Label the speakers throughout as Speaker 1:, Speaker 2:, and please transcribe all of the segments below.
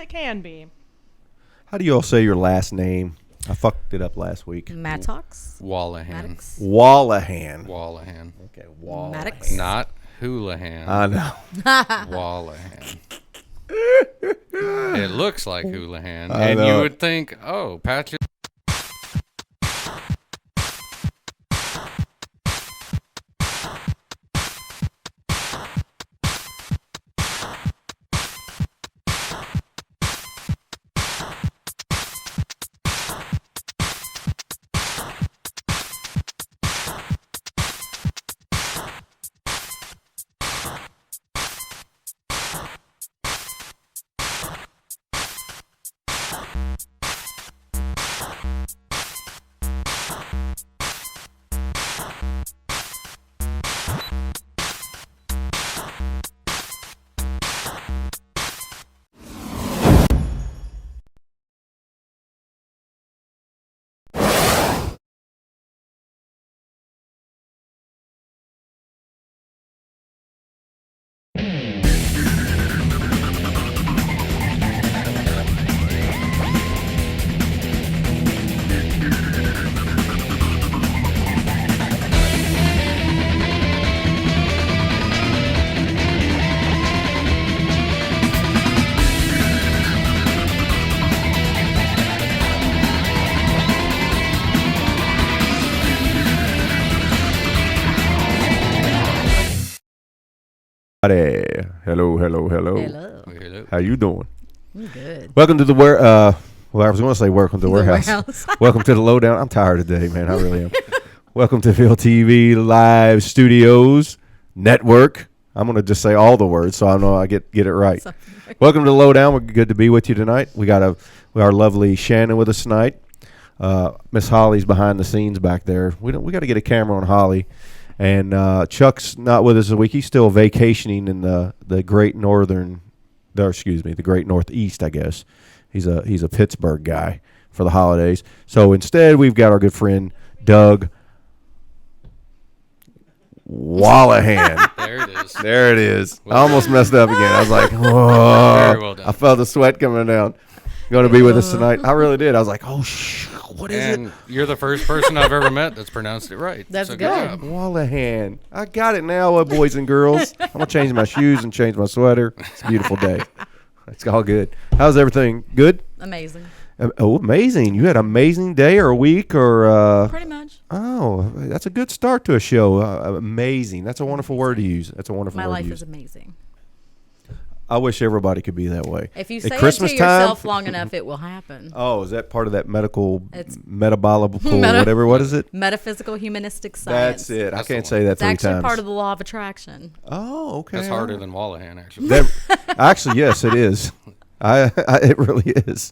Speaker 1: it can be.
Speaker 2: How do you all say your last name? I fucked it up last week.
Speaker 3: Mattox.
Speaker 4: Wolahan.
Speaker 2: Wolahan.
Speaker 4: Wolahan.
Speaker 2: Okay, Wolahan.
Speaker 3: Maddox.
Speaker 4: Not Houlihan.
Speaker 2: I know.
Speaker 4: Wolahan. It looks like Houlihan,
Speaker 2: I
Speaker 4: and
Speaker 2: know.
Speaker 4: you would think, oh, Patrick.
Speaker 2: Hello.
Speaker 3: Hello.
Speaker 2: How you doing?
Speaker 3: I'm good.
Speaker 2: Welcome to the well, I was going to say welcome to the warehouse. Welcome to the Lowdown. I'm tired today, man. I really am. Welcome to VilleTV Live Studios Network. I'm going to just say all the words so I know I get it right. Welcome to the Lowdown. We're good to be with you tonight. We got our lovely Shannon with us tonight. Miss Holly's behind the scenes back there. We got to get a camera on Holly. And Chuck's not with us this week. He's still vacationing in the great the great Northeast, I guess. He's a Pittsburgh guy for the holidays. So instead, we've got our good friend Doug Wolahan.
Speaker 4: There it is.
Speaker 2: I almost messed up again. I was like, whoa.
Speaker 4: Very well done.
Speaker 2: I felt the sweat coming down. Going to be with us tonight. I really did. I was like, oh, what is
Speaker 4: And you're the first person I've ever met that's pronounced it right.
Speaker 3: That's
Speaker 4: So
Speaker 3: good.
Speaker 4: job.
Speaker 2: Wolahan. I got it now, boys and girls. I'm going to change my shoes and change my sweater. It's a beautiful day. It's all good. How's everything? Good?
Speaker 3: Amazing.
Speaker 2: Oh, amazing. You had an amazing day or a week or...
Speaker 3: Pretty much.
Speaker 2: Oh, that's a good start to a show. Amazing. That's a wonderful word to use. That's a wonderful
Speaker 3: My
Speaker 2: word
Speaker 3: life
Speaker 2: to use.
Speaker 3: is amazing.
Speaker 2: I wish everybody could be that way.
Speaker 3: If you
Speaker 2: At
Speaker 3: say it to
Speaker 2: Christmas
Speaker 3: yourself
Speaker 2: time-
Speaker 3: long enough, it will happen.
Speaker 2: Oh, is that part of that medical,
Speaker 3: It's-
Speaker 2: metabolical, whatever? What is it?
Speaker 3: Metaphysical humanistic science.
Speaker 2: That's it.
Speaker 4: That's
Speaker 2: I can't
Speaker 4: the
Speaker 2: say that
Speaker 3: It's
Speaker 2: three
Speaker 3: actually
Speaker 2: times.
Speaker 3: part of the law of attraction.
Speaker 2: Oh, okay.
Speaker 4: That's harder than Wolahan, actually.
Speaker 2: Actually, yes, it is. It really is.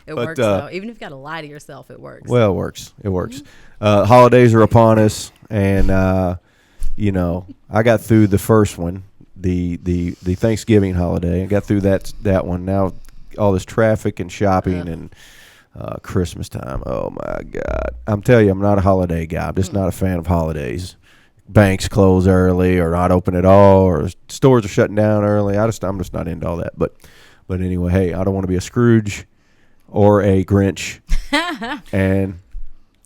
Speaker 3: It
Speaker 2: But,
Speaker 3: works, though. Even if you got to lie to yourself, it works.
Speaker 2: Well, it works. It works. Holidays are upon us, and I got through the first one, the Thanksgiving holiday. I got through that one. Now all this traffic and shopping and Christmas time. Oh my God! I'm telling you, I'm not a holiday guy. I'm just not a fan of holidays. Banks close early, or not open at all, or stores are shutting down early. I'm just not into all that. But anyway, hey, I don't want to be a Scrooge or a Grinch. And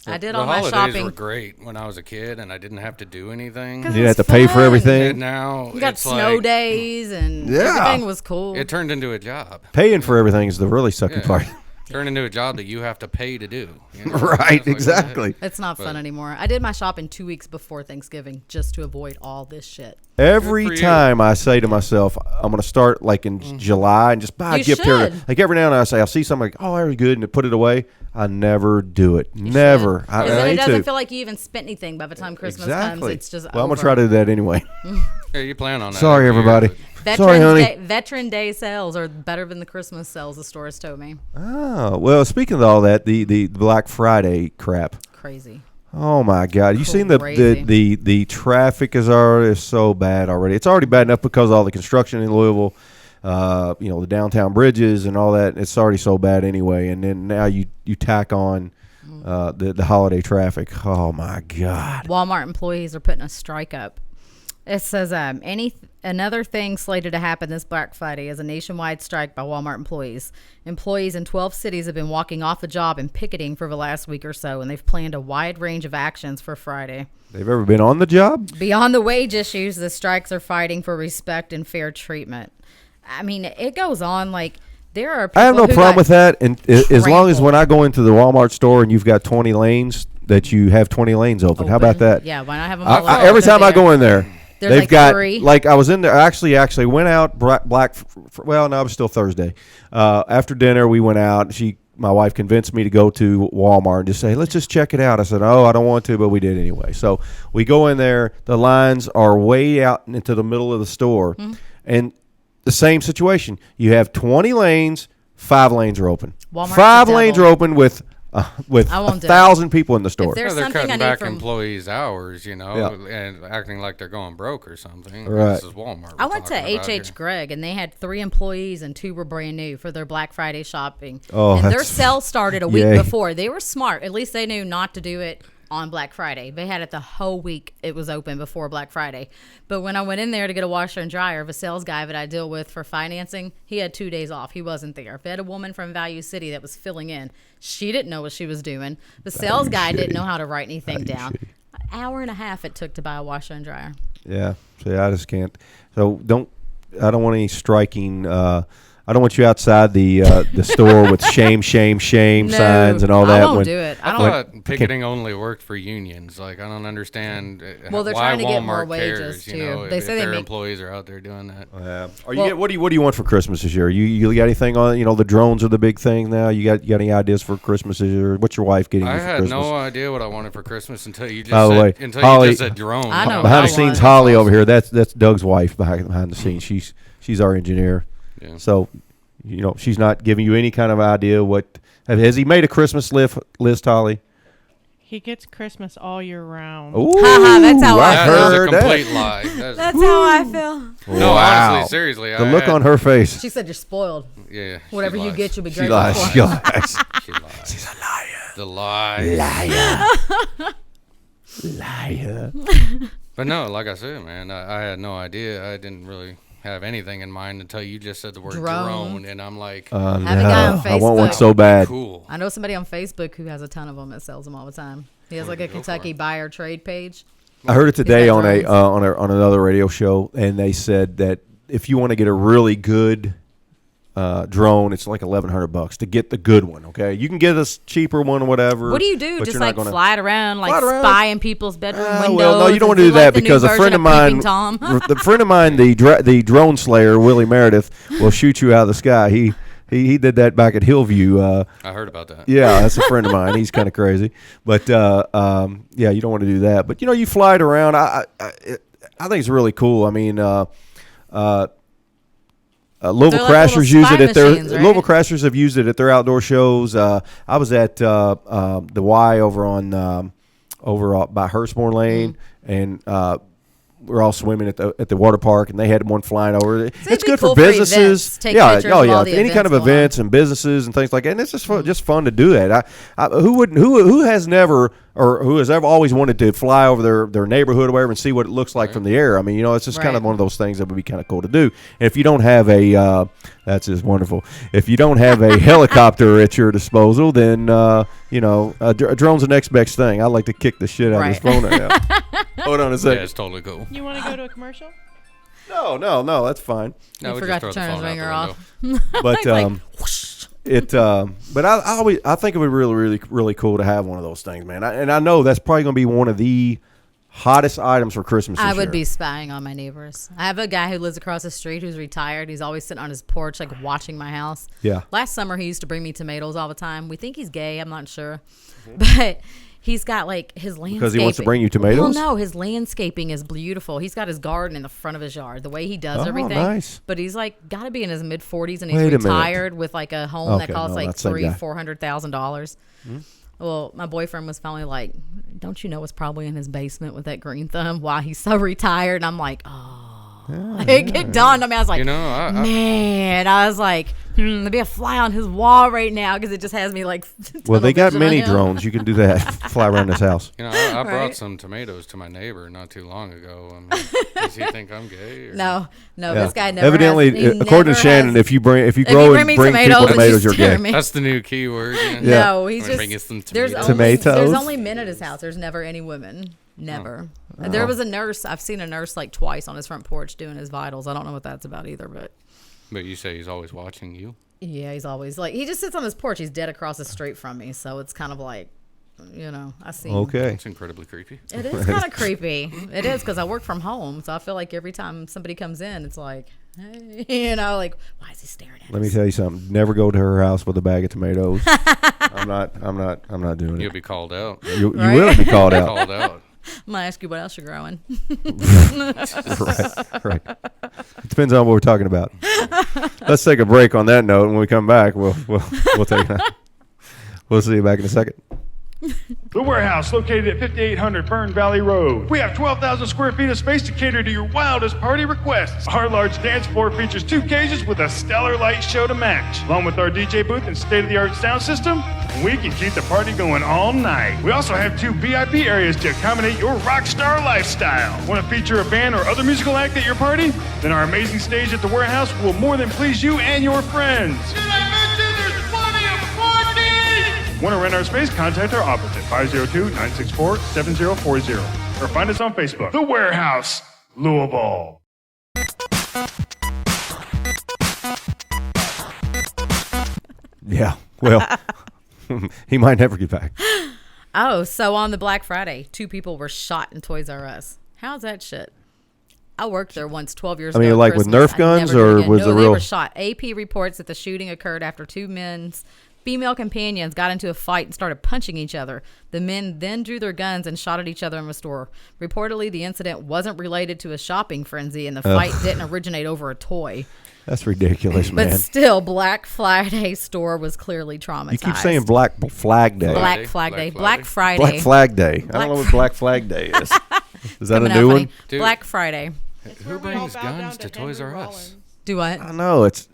Speaker 3: I did
Speaker 4: the
Speaker 3: all my
Speaker 4: holidays
Speaker 3: shopping.
Speaker 4: were great when I was a kid, and I didn't have to do anything.
Speaker 2: you didn't have to pay for
Speaker 3: fun.
Speaker 2: everything.
Speaker 4: And now
Speaker 3: You got
Speaker 4: it's
Speaker 3: snow
Speaker 4: like,
Speaker 3: days, and
Speaker 2: Yeah.
Speaker 3: everything was cool.
Speaker 4: it turned into a job.
Speaker 2: Paying for everything is the really sucky
Speaker 4: Yeah.
Speaker 2: part.
Speaker 4: Turned into a job that you have to pay to do. You know?
Speaker 2: Right,
Speaker 4: It's like,
Speaker 2: exactly.
Speaker 3: It's not fun
Speaker 4: But-
Speaker 3: anymore. I did my shopping 2 weeks before Thanksgiving just to avoid all this shit.
Speaker 2: Every
Speaker 4: Good for you.
Speaker 2: time I say to myself, I'm going to start like in July and just buy a
Speaker 3: You
Speaker 2: gift here.
Speaker 3: should.
Speaker 2: Like every now and then I say, I'll see something like, oh, that was good, and put it away. I never do it.
Speaker 3: You
Speaker 2: Never.
Speaker 3: should.
Speaker 2: I
Speaker 3: 'Cause then it
Speaker 2: need
Speaker 3: doesn't
Speaker 2: to.
Speaker 3: feel like you even spent anything by the time Christmas
Speaker 2: Exactly.
Speaker 3: comes. It's just
Speaker 2: well, I'm going
Speaker 3: over.
Speaker 2: to try to do that anyway.
Speaker 4: Yeah, you plan on that.
Speaker 2: Sorry,
Speaker 4: every year,
Speaker 2: everybody.
Speaker 4: but-
Speaker 2: Sorry, honey.
Speaker 3: Veteran Day sales are better than the Christmas sales, the store has told me.
Speaker 2: Oh, well, speaking of all that, the Black Friday crap.
Speaker 3: Crazy.
Speaker 2: Oh my God! You seen
Speaker 3: Crazy.
Speaker 2: the traffic is so bad already. It's already bad enough because of all the construction in Louisville, the downtown bridges and all that. It's already so bad anyway. And then now you tack on the holiday traffic. Oh my God!
Speaker 3: Walmart employees are putting a strike up. It says another thing slated to happen this Black Friday is a nationwide strike by Walmart employees. Employees in 12 cities have been walking off the job and picketing for the last week or so, and they've planned a wide range of actions for Friday.
Speaker 2: They've ever been on the job?
Speaker 3: Beyond the wage issues, the strikes are fighting for respect and fair treatment. I mean, it goes on like there are people
Speaker 2: I have no problem with that, and as long as when I go into the Walmart store and you've got 20 lanes, that you have 20 lanes open. How about that?
Speaker 3: Yeah, why not have them all over?
Speaker 2: Every time I go in there, they've
Speaker 3: like
Speaker 2: got
Speaker 3: 3.
Speaker 2: like I was in there. Actually went out well, no, it was still Thursday. After dinner, we went out. My wife convinced me to go to Walmart and just say, let's just check it out. I said, oh, I don't want to, but we did anyway. So we go in there. The lines are way out into the middle of the store, and the same situation. You have 20 lanes, 5 lanes are open.
Speaker 3: Walmart's
Speaker 2: 5 lanes are open with 1,000 people in the store.
Speaker 3: There's
Speaker 4: they're
Speaker 3: something
Speaker 4: cutting
Speaker 3: I need
Speaker 4: back
Speaker 3: from
Speaker 4: employees' hours, you know,
Speaker 2: Yeah.
Speaker 4: and acting like they're going broke or something.
Speaker 2: Right.
Speaker 4: This is Walmart.
Speaker 3: I
Speaker 4: we're
Speaker 3: went to
Speaker 4: talking about
Speaker 3: H.H.
Speaker 4: here.
Speaker 3: Gregg, and they had 3 employees, and 2 were brand new for their Black Friday shopping.
Speaker 2: Oh,
Speaker 3: and their
Speaker 2: that's-
Speaker 3: sale started a week
Speaker 2: Yay.
Speaker 3: before. They were smart. At least they knew not to do it on Black Friday. They had it the whole week it was open before Black Friday. But when I went in there to get a washer and dryer, the sales guy that I deal with for financing, he had 2 days off. He wasn't there. They had a woman from Value City that was filling in. She didn't know what she was doing. The sales guy didn't know how to write anything down. An hour and a half it took to buy a washer and dryer.
Speaker 2: Yeah. See, I just can't. So I don't want any striking. I don't want you outside the store with shame
Speaker 3: No,
Speaker 2: signs and all that.
Speaker 3: I won't do it.
Speaker 4: I thought picketing only worked for unions. Like, I don't understand
Speaker 3: Well, they're
Speaker 4: why
Speaker 3: trying to get
Speaker 4: Walmart
Speaker 3: more wages,
Speaker 4: cares,
Speaker 3: too.
Speaker 4: you know,
Speaker 3: They
Speaker 4: if
Speaker 3: say they
Speaker 4: their
Speaker 3: make-
Speaker 4: employees are out there doing that.
Speaker 2: What do you want for Christmas this year? You got anything on? You know, the drones are the big thing now. You got any ideas for Christmas this year? What's your wife getting you
Speaker 4: I
Speaker 2: for
Speaker 4: had
Speaker 2: Christmas?
Speaker 4: no idea what I wanted for Christmas until you just
Speaker 2: By the way,
Speaker 4: said,
Speaker 2: Holly-
Speaker 4: you just said drone.
Speaker 3: I know
Speaker 2: Behind
Speaker 3: I
Speaker 2: the scenes,
Speaker 3: want.
Speaker 2: Holly over here. That's Doug's wife behind the scenes. She's our engineer.
Speaker 4: Yeah.
Speaker 2: So, you know, she's not giving you any kind of idea what. Has he made a Christmas list, Holly?
Speaker 1: He gets Christmas all year round.
Speaker 2: Ooh,
Speaker 3: That's how I
Speaker 4: That
Speaker 3: feel.
Speaker 4: is a
Speaker 2: heard that.
Speaker 4: complete lie.
Speaker 3: That's how I feel.
Speaker 4: No,
Speaker 2: Wow.
Speaker 4: honestly, seriously.
Speaker 2: The look on her face.
Speaker 3: She said you're spoiled.
Speaker 4: Yeah. she
Speaker 3: Whatever you
Speaker 4: lies.
Speaker 3: get, you'll be
Speaker 2: She
Speaker 3: grateful
Speaker 2: lies.
Speaker 3: for.
Speaker 2: She lies.
Speaker 4: She lies.
Speaker 2: She's a liar.
Speaker 4: The lie.
Speaker 2: Liar.
Speaker 4: But no, like I said, man, I had no idea. I didn't really have anything in mind until you just said the word drone, and I'm like,
Speaker 3: Have a guy on
Speaker 2: I want one
Speaker 3: Facebook.
Speaker 2: so bad.
Speaker 4: cool.
Speaker 3: I know somebody on Facebook who has a ton of them that sells them all the time. He has like a Kentucky buyer trade page.
Speaker 2: I heard it today
Speaker 3: got
Speaker 2: on
Speaker 3: drones.
Speaker 2: on another radio show, and they said that if you want to get a really good drone, it's like $1,100 to get the good one. Okay, you can get a cheaper one or whatever.
Speaker 3: What do you do?
Speaker 2: but
Speaker 3: Just
Speaker 2: you're not
Speaker 3: like
Speaker 2: gonna-
Speaker 3: fly it around, like
Speaker 2: Fly it around.
Speaker 3: spy in people's bedroom windows?
Speaker 2: well, no, you don't want
Speaker 3: and
Speaker 2: to do that
Speaker 3: like the new
Speaker 2: because a friend
Speaker 3: version
Speaker 2: of mine,
Speaker 3: Peeping Tom.
Speaker 2: the friend of mine, the drone slayer Willie Meredith, will shoot you out of the sky. He did that back at Hillview.
Speaker 4: I heard about that.
Speaker 2: Yeah, that's a friend of mine. He's kind of crazy, but yeah, you don't want to do that. But you know, you fly it around. I think it's really cool. I mean, Louisville
Speaker 3: They're like
Speaker 2: Crashers
Speaker 3: little
Speaker 2: use
Speaker 3: spy
Speaker 2: it at their
Speaker 3: machines, right?
Speaker 2: Louisville Crashers have used it at their outdoor shows. I was at the Y over on by Hurstmore Lane, and we're all swimming at the water park, and they had one flying over.
Speaker 3: it'd
Speaker 2: It's
Speaker 3: be
Speaker 2: good
Speaker 3: cool
Speaker 2: for
Speaker 3: for
Speaker 2: businesses.
Speaker 3: events. Take
Speaker 2: Yeah,
Speaker 3: pictures
Speaker 2: oh
Speaker 3: of
Speaker 2: yeah,
Speaker 3: all the
Speaker 2: any kind of
Speaker 3: events going on.
Speaker 2: events and businesses and things like that. And it's just fun to do that. Who has never or who has ever always wanted to fly over their neighborhood or whatever and see what it looks like from the air? I mean, you know, it's just kind of
Speaker 3: Right.
Speaker 2: one of those things that would be kind of cool to do. And if you don't have a, that's just wonderful. If you don't have a helicopter at your disposal, then you know, a drone's the next best thing. I like to kick the shit out of this
Speaker 3: Right.
Speaker 2: phone right now. Hold on a
Speaker 4: Yeah,
Speaker 2: second.
Speaker 4: it's totally cool.
Speaker 1: You want to go to a commercial?
Speaker 2: No, that's fine.
Speaker 4: No,
Speaker 3: He
Speaker 4: we
Speaker 3: forgot
Speaker 4: just
Speaker 3: to
Speaker 4: throw the
Speaker 3: turn his
Speaker 4: phone out
Speaker 3: ringer
Speaker 4: the window.
Speaker 3: off.
Speaker 2: But
Speaker 3: He's like,
Speaker 2: but I think it would be really cool to have one of those things, man. And I know that's probably going to be one of the hottest items for Christmas this
Speaker 3: I would
Speaker 2: year.
Speaker 3: be spying on my neighbors. I have a guy who lives across the street who's retired. He's always sitting on his porch, like watching my house.
Speaker 2: Yeah.
Speaker 3: Last summer, he used to bring me tomatoes all the time. We think he's gay. I'm not sure. But he's got like his landscaping.
Speaker 2: Because he wants to bring you tomatoes?
Speaker 3: Well, no, his landscaping is beautiful. He's got his garden in the front of his yard, the way he does
Speaker 2: Oh,
Speaker 3: everything.
Speaker 2: nice.
Speaker 3: But he's like got to be in his mid 40s and he's
Speaker 2: Wait a minute.
Speaker 3: retired with like a home that
Speaker 2: Okay,
Speaker 3: costs
Speaker 2: no,
Speaker 3: like
Speaker 2: that's the guy.
Speaker 3: $400,000. Well, my boyfriend was finally like, don't you know what's probably in his basement with that green thumb? Why he's so retired? And I'm like, oh. It dawned on me. I was like,
Speaker 4: You know,
Speaker 3: man. I was like, There'd be a fly on his wall right now because it just has me like.
Speaker 2: Well, they got
Speaker 3: tunnel
Speaker 2: mini
Speaker 3: vision on him.
Speaker 2: drones. You can do that. Fly around this house.
Speaker 4: You know, I brought
Speaker 3: Right.
Speaker 4: some tomatoes to my neighbor not too long ago. I mean, does he think I'm gay? Or?
Speaker 3: No,
Speaker 2: Yeah.
Speaker 3: this guy never.
Speaker 2: Evidently,
Speaker 3: has, he
Speaker 2: according to
Speaker 3: never
Speaker 2: Shannon,
Speaker 3: has-
Speaker 2: if you grow
Speaker 3: you
Speaker 2: and
Speaker 3: bring me
Speaker 2: bring people
Speaker 3: tomatoes,
Speaker 2: tomatoes, you're
Speaker 3: you scare
Speaker 2: gay.
Speaker 3: me.
Speaker 4: That's the new keyword. Yeah.
Speaker 2: Yeah.
Speaker 3: No, he's
Speaker 4: I'm gonna bring
Speaker 3: just.
Speaker 4: us some
Speaker 3: There's
Speaker 4: tomatoes.
Speaker 3: only,
Speaker 2: Tomatoes?
Speaker 3: there's only men at his house. There's never any women. Never. There was a nurse. I've seen a nurse like twice on his front porch doing his vitals. I don't know what that's about either, but.
Speaker 4: But you say he's always watching you.
Speaker 3: Yeah, he's always like he just sits on his porch. He's dead across the street from me, so it's kind of like, I see. him.
Speaker 2: Okay.
Speaker 4: It's incredibly creepy.
Speaker 3: It is kind of creepy. It is because I work from home, so I feel like every time somebody comes in, it's like, hey, like, why is he staring at
Speaker 2: Let me
Speaker 3: us?
Speaker 2: tell you something. Never go to her house with a bag of tomatoes. I'm not doing
Speaker 4: You'll
Speaker 2: it.
Speaker 4: be called out.
Speaker 2: You
Speaker 3: Right?
Speaker 2: will be called out.
Speaker 4: Called out.
Speaker 3: I'm gonna ask you what else you're growing.
Speaker 2: Right. It depends on what we're talking about. Let's take a break on that note. When we come back, we'll take that. We'll see you back in a second.
Speaker 5: The Warehouse, located at 5800 Fern Valley Road. We have 12,000 square feet of space to cater to your wildest party requests. Our large dance floor features 2 cages with a stellar light show to match. Along with our DJ booth and state-of-the-art sound system, we can keep the party going all night. We also have 2 VIP areas to accommodate your rock star lifestyle. Want to feature a band or other musical act at your party? Then our amazing stage at the Warehouse will more than please you and your friends. Want to rent our space? Contact our office at 502-964-7040 or find us on Facebook. The Warehouse, Louisville.
Speaker 2: Yeah. Well, he might never get back.
Speaker 3: Oh, so on the Black Friday, 2 people were shot in Toys R Us. How's that shit? I worked there once 12 years
Speaker 2: I mean,
Speaker 3: ago.
Speaker 2: like with
Speaker 3: Christmas.
Speaker 2: Nerf
Speaker 3: I'd
Speaker 2: guns,
Speaker 3: never do it
Speaker 2: or
Speaker 3: again.
Speaker 2: was
Speaker 3: no,
Speaker 2: the
Speaker 3: they
Speaker 2: real-
Speaker 3: were shot. AP reports that the shooting occurred after 2 men's female companions got into a fight and started punching each other. The men then drew their guns and shot at each other in the store. Reportedly, the incident wasn't related to a shopping frenzy, and the fight didn't originate over a toy.
Speaker 2: That's ridiculous,
Speaker 3: But
Speaker 2: man.
Speaker 3: still, Black Friday store was clearly traumatized.
Speaker 2: You keep saying Black Flag Day.
Speaker 3: Black Flag Day. Black Friday.
Speaker 2: Black Flag Day. I
Speaker 3: Black
Speaker 2: don't know what Black Flag Day is. Is that a
Speaker 3: Coming out
Speaker 2: new
Speaker 3: funny.
Speaker 2: one?
Speaker 4: Dude.
Speaker 3: Black Friday.
Speaker 4: Who brings guns to Toys R Us?
Speaker 1: Rollins.
Speaker 3: Do what?
Speaker 2: I know it's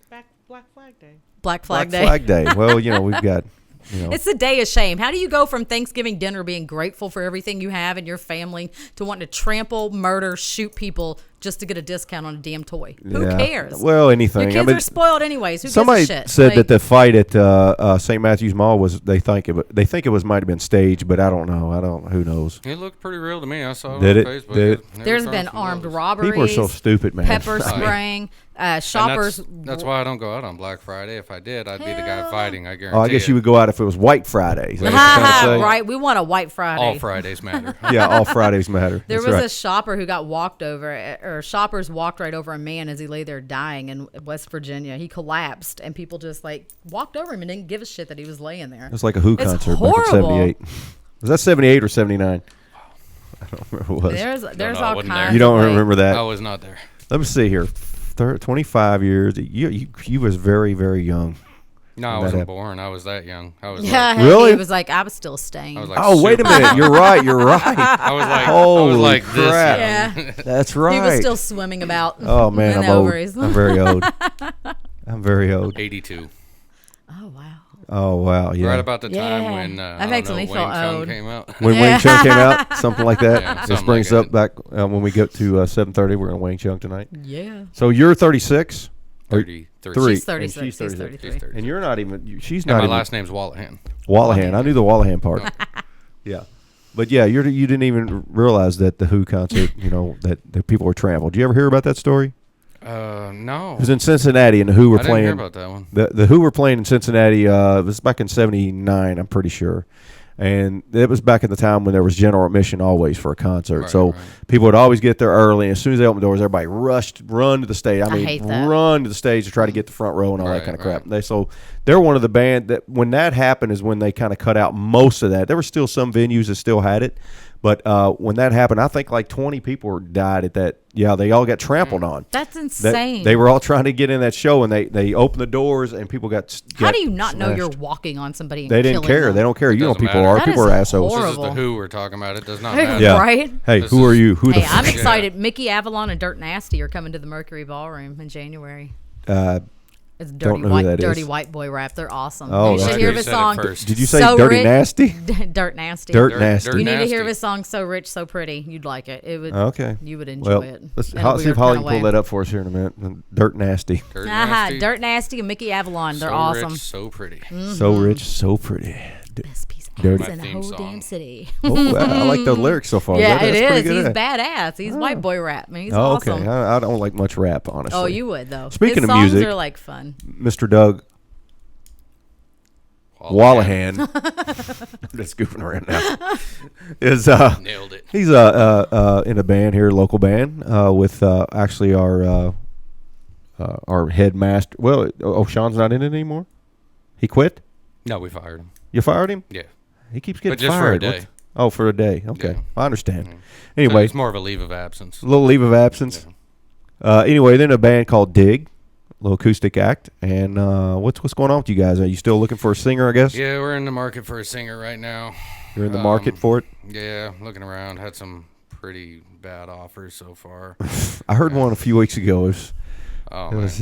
Speaker 1: Black Flag Day.
Speaker 3: Black
Speaker 2: Black
Speaker 3: Flag Day.
Speaker 2: Flag Day. Well, we've got,
Speaker 3: It's the day of shame. How do you go from Thanksgiving dinner being grateful for everything you have and your family to wanting to trample, murder, shoot people just to get a discount on a damn toy? Who
Speaker 2: yeah.
Speaker 3: cares?
Speaker 2: Well, anything.
Speaker 3: Your kids are spoiled anyways. Who
Speaker 2: somebody
Speaker 3: gives a shit?
Speaker 2: said
Speaker 3: Like,
Speaker 2: that the fight at St. Matthew's Mall was they think it was might have been staged, but I don't know. Who knows?
Speaker 4: It looked pretty real to me. I saw it
Speaker 2: Did
Speaker 4: on
Speaker 2: it?
Speaker 4: Facebook.
Speaker 2: Did it?
Speaker 4: They were
Speaker 3: there's
Speaker 4: throwing
Speaker 3: been
Speaker 4: some
Speaker 3: armed
Speaker 4: blows.
Speaker 3: robberies.
Speaker 2: People are so stupid, man.
Speaker 3: Pepper
Speaker 2: I mean,
Speaker 3: spraying.
Speaker 4: And
Speaker 3: Shoppers.
Speaker 4: That's why I don't go out on Black Friday. If I did, I'd be the guy fighting. I guarantee.
Speaker 2: Oh, I guess you would go out if it was White Friday. Is that what you're trying to say?
Speaker 3: Right. We want a White Friday.
Speaker 4: All Fridays matter.
Speaker 2: Yeah, all Fridays matter.
Speaker 3: There
Speaker 2: That's
Speaker 3: was
Speaker 2: right.
Speaker 3: a shopper who got walked over, or shoppers walked right over a man as he lay there dying in West Virginia. He collapsed, and people just like walked over him and didn't give a shit that he was laying there.
Speaker 2: It was like a Who
Speaker 3: It's
Speaker 2: concert
Speaker 3: horrible.
Speaker 2: back in '78. Was that '78 or '79? I don't remember what it was.
Speaker 3: There's
Speaker 4: no, I
Speaker 3: all
Speaker 4: wasn't
Speaker 3: kinds.
Speaker 4: there.
Speaker 2: You don't
Speaker 3: of ways.
Speaker 2: remember that?
Speaker 4: I was not there.
Speaker 2: Let me see here. 25 years. You was very, very young.
Speaker 4: No, I
Speaker 2: That
Speaker 4: wasn't
Speaker 2: happened.
Speaker 4: born. I was that young. I was
Speaker 3: Yeah,
Speaker 4: like,
Speaker 2: Really?
Speaker 3: He was like, I was still staying.
Speaker 4: I was like,
Speaker 2: Oh, wait a
Speaker 4: super-
Speaker 2: minute. You're right. You're right.
Speaker 4: I was like,
Speaker 2: Holy crap.
Speaker 4: this young.
Speaker 3: yeah,
Speaker 2: That's right.
Speaker 3: he was still swimming about.
Speaker 2: Oh man,
Speaker 3: in
Speaker 2: I'm
Speaker 3: the
Speaker 2: old.
Speaker 3: ovaries.
Speaker 2: I'm very old. I'm very old.
Speaker 4: 82.
Speaker 3: Oh wow.
Speaker 2: Oh wow, yeah.
Speaker 4: Right about the time
Speaker 3: Yeah.
Speaker 4: when
Speaker 3: That makes me
Speaker 4: Wing
Speaker 3: feel
Speaker 4: Chun
Speaker 3: old.
Speaker 4: came out.
Speaker 2: When Wing Chun came out, something like that.
Speaker 4: Yeah,
Speaker 2: This
Speaker 4: something
Speaker 2: brings
Speaker 4: like
Speaker 2: up back when we get to 7:30. We're on Wing Chun tonight.
Speaker 3: Yeah.
Speaker 2: So you're 36. Or
Speaker 4: 33.
Speaker 2: Three.
Speaker 3: She's 36.
Speaker 2: And she's
Speaker 3: He's
Speaker 2: 36.
Speaker 3: 33.
Speaker 4: She's 30.
Speaker 2: And you're not even. She's
Speaker 4: And
Speaker 2: not
Speaker 4: my
Speaker 2: even.
Speaker 4: last name's Wolahan.
Speaker 2: Wolahan. I knew the Wolahan part. Yeah, but yeah, you didn't even realize that the Who concert. That people were trampled. Did you ever hear about that story?
Speaker 4: No.
Speaker 2: It was in Cincinnati, and the Who were
Speaker 4: I didn't
Speaker 2: playing.
Speaker 4: hear about that one.
Speaker 2: The Who were playing in Cincinnati. It was back in '79, I'm pretty sure, and it was back in the time when there was general admission always for a concert.
Speaker 4: Right,
Speaker 2: so
Speaker 4: right.
Speaker 2: people would always get there early. And as soon as they opened the doors, everybody run to the stage. I mean,
Speaker 3: hate that.
Speaker 2: run to the stage to try to get the front row and all that
Speaker 4: Right,
Speaker 2: kind of crap.
Speaker 4: right.
Speaker 2: They're one of the band that when that happened is when they kind of cut out most of that. There were still some venues that still had it. But when that happened, I think like 20 people died at that. Yeah, they all got trampled on.
Speaker 3: That's
Speaker 2: That-
Speaker 3: insane.
Speaker 2: They were all trying to get in that show, and they opened the doors, and people got.
Speaker 3: How do you not know
Speaker 2: smashed.
Speaker 3: you're walking on somebody? And
Speaker 2: They didn't
Speaker 3: killing
Speaker 2: care.
Speaker 3: them?
Speaker 2: They don't care.
Speaker 4: It
Speaker 2: You know,
Speaker 4: doesn't
Speaker 2: people
Speaker 4: matter.
Speaker 2: are.
Speaker 3: That
Speaker 2: People
Speaker 3: is
Speaker 2: are assholes.
Speaker 3: horrible.
Speaker 4: This is the Who we're talking about. It does not
Speaker 3: Yeah.
Speaker 4: matter.
Speaker 2: Yeah.
Speaker 3: Right?
Speaker 2: Hey,
Speaker 4: This
Speaker 2: who are
Speaker 4: is-
Speaker 2: you? Who
Speaker 3: Hey,
Speaker 2: the?
Speaker 3: I'm
Speaker 2: F-
Speaker 3: excited. Mickey Avalon and Dirt Nasty are coming to the Mercury Ballroom in January. It's
Speaker 2: Don't know who that
Speaker 3: dirty
Speaker 2: is.
Speaker 3: white boy rap. They're awesome.
Speaker 2: Oh,
Speaker 3: You
Speaker 2: that's
Speaker 3: should hear
Speaker 4: great.
Speaker 3: his
Speaker 4: Said it
Speaker 3: song.
Speaker 4: first.
Speaker 2: Did you say
Speaker 3: So
Speaker 2: Dirty
Speaker 3: Rich-
Speaker 2: Nasty?
Speaker 3: Dirt Nasty.
Speaker 2: Dirt
Speaker 4: Dirt-
Speaker 2: Nasty.
Speaker 4: Dirt
Speaker 3: You need to
Speaker 4: Nasty.
Speaker 3: hear his song "So Rich, So Pretty." You'd like it. It would.
Speaker 2: Okay.
Speaker 3: You would enjoy
Speaker 2: Well,
Speaker 3: it.
Speaker 2: let's
Speaker 3: in a
Speaker 2: see if
Speaker 3: weird
Speaker 2: Holly
Speaker 3: kinda
Speaker 2: can pull
Speaker 3: way.
Speaker 2: that up for us here in a minute. Dirt Nasty.
Speaker 4: Dirt
Speaker 3: Aha,
Speaker 4: Nasty.
Speaker 3: Dirt Nasty and Mickey Avalon. They're
Speaker 4: so
Speaker 3: awesome.
Speaker 4: Rich, so pretty.
Speaker 2: So rich, so pretty.
Speaker 3: Best piece of
Speaker 2: Dirty.
Speaker 3: ass in the
Speaker 4: My
Speaker 3: whole
Speaker 4: theme
Speaker 3: damn
Speaker 4: song.
Speaker 3: city.
Speaker 2: Oh, I like those lyrics so far.
Speaker 3: Yeah,
Speaker 2: That's
Speaker 3: it
Speaker 2: pretty
Speaker 3: is.
Speaker 2: good.
Speaker 3: He's badass. He's white boy rap. Man, he's
Speaker 2: Oh,
Speaker 3: awesome.
Speaker 2: okay. I don't like much rap, honestly.
Speaker 3: Oh, you would though.
Speaker 2: Speaking
Speaker 3: His
Speaker 2: of
Speaker 3: songs
Speaker 2: music-
Speaker 3: are like fun.
Speaker 2: Mr. Doug Wolahan. I'm just goofing around now. Is
Speaker 4: Nailed it.
Speaker 2: he's in a band here, local band, with actually our headmaster. Well, Sean's not in it anymore. He quit.
Speaker 4: No, we fired him.
Speaker 2: You fired him.
Speaker 4: Yeah.
Speaker 2: He keeps getting
Speaker 4: But just for a
Speaker 2: fired.
Speaker 4: day.
Speaker 2: What's- Oh, for a day. Okay,
Speaker 4: Yeah.
Speaker 2: I understand.
Speaker 4: So
Speaker 2: Anyway,
Speaker 4: it's more of a leave of absence.
Speaker 2: a little leave of absence. Anyway, then a band called Dig, a little acoustic act. And what's going on with you guys? Are you still looking for a singer? I guess
Speaker 4: Yeah, we're in the market for a singer right now.
Speaker 2: you're in the market for it.
Speaker 4: Yeah, looking around. Had some pretty bad offers so far.
Speaker 2: I heard one a few weeks ago.
Speaker 4: Oh,
Speaker 2: It
Speaker 4: man.
Speaker 2: was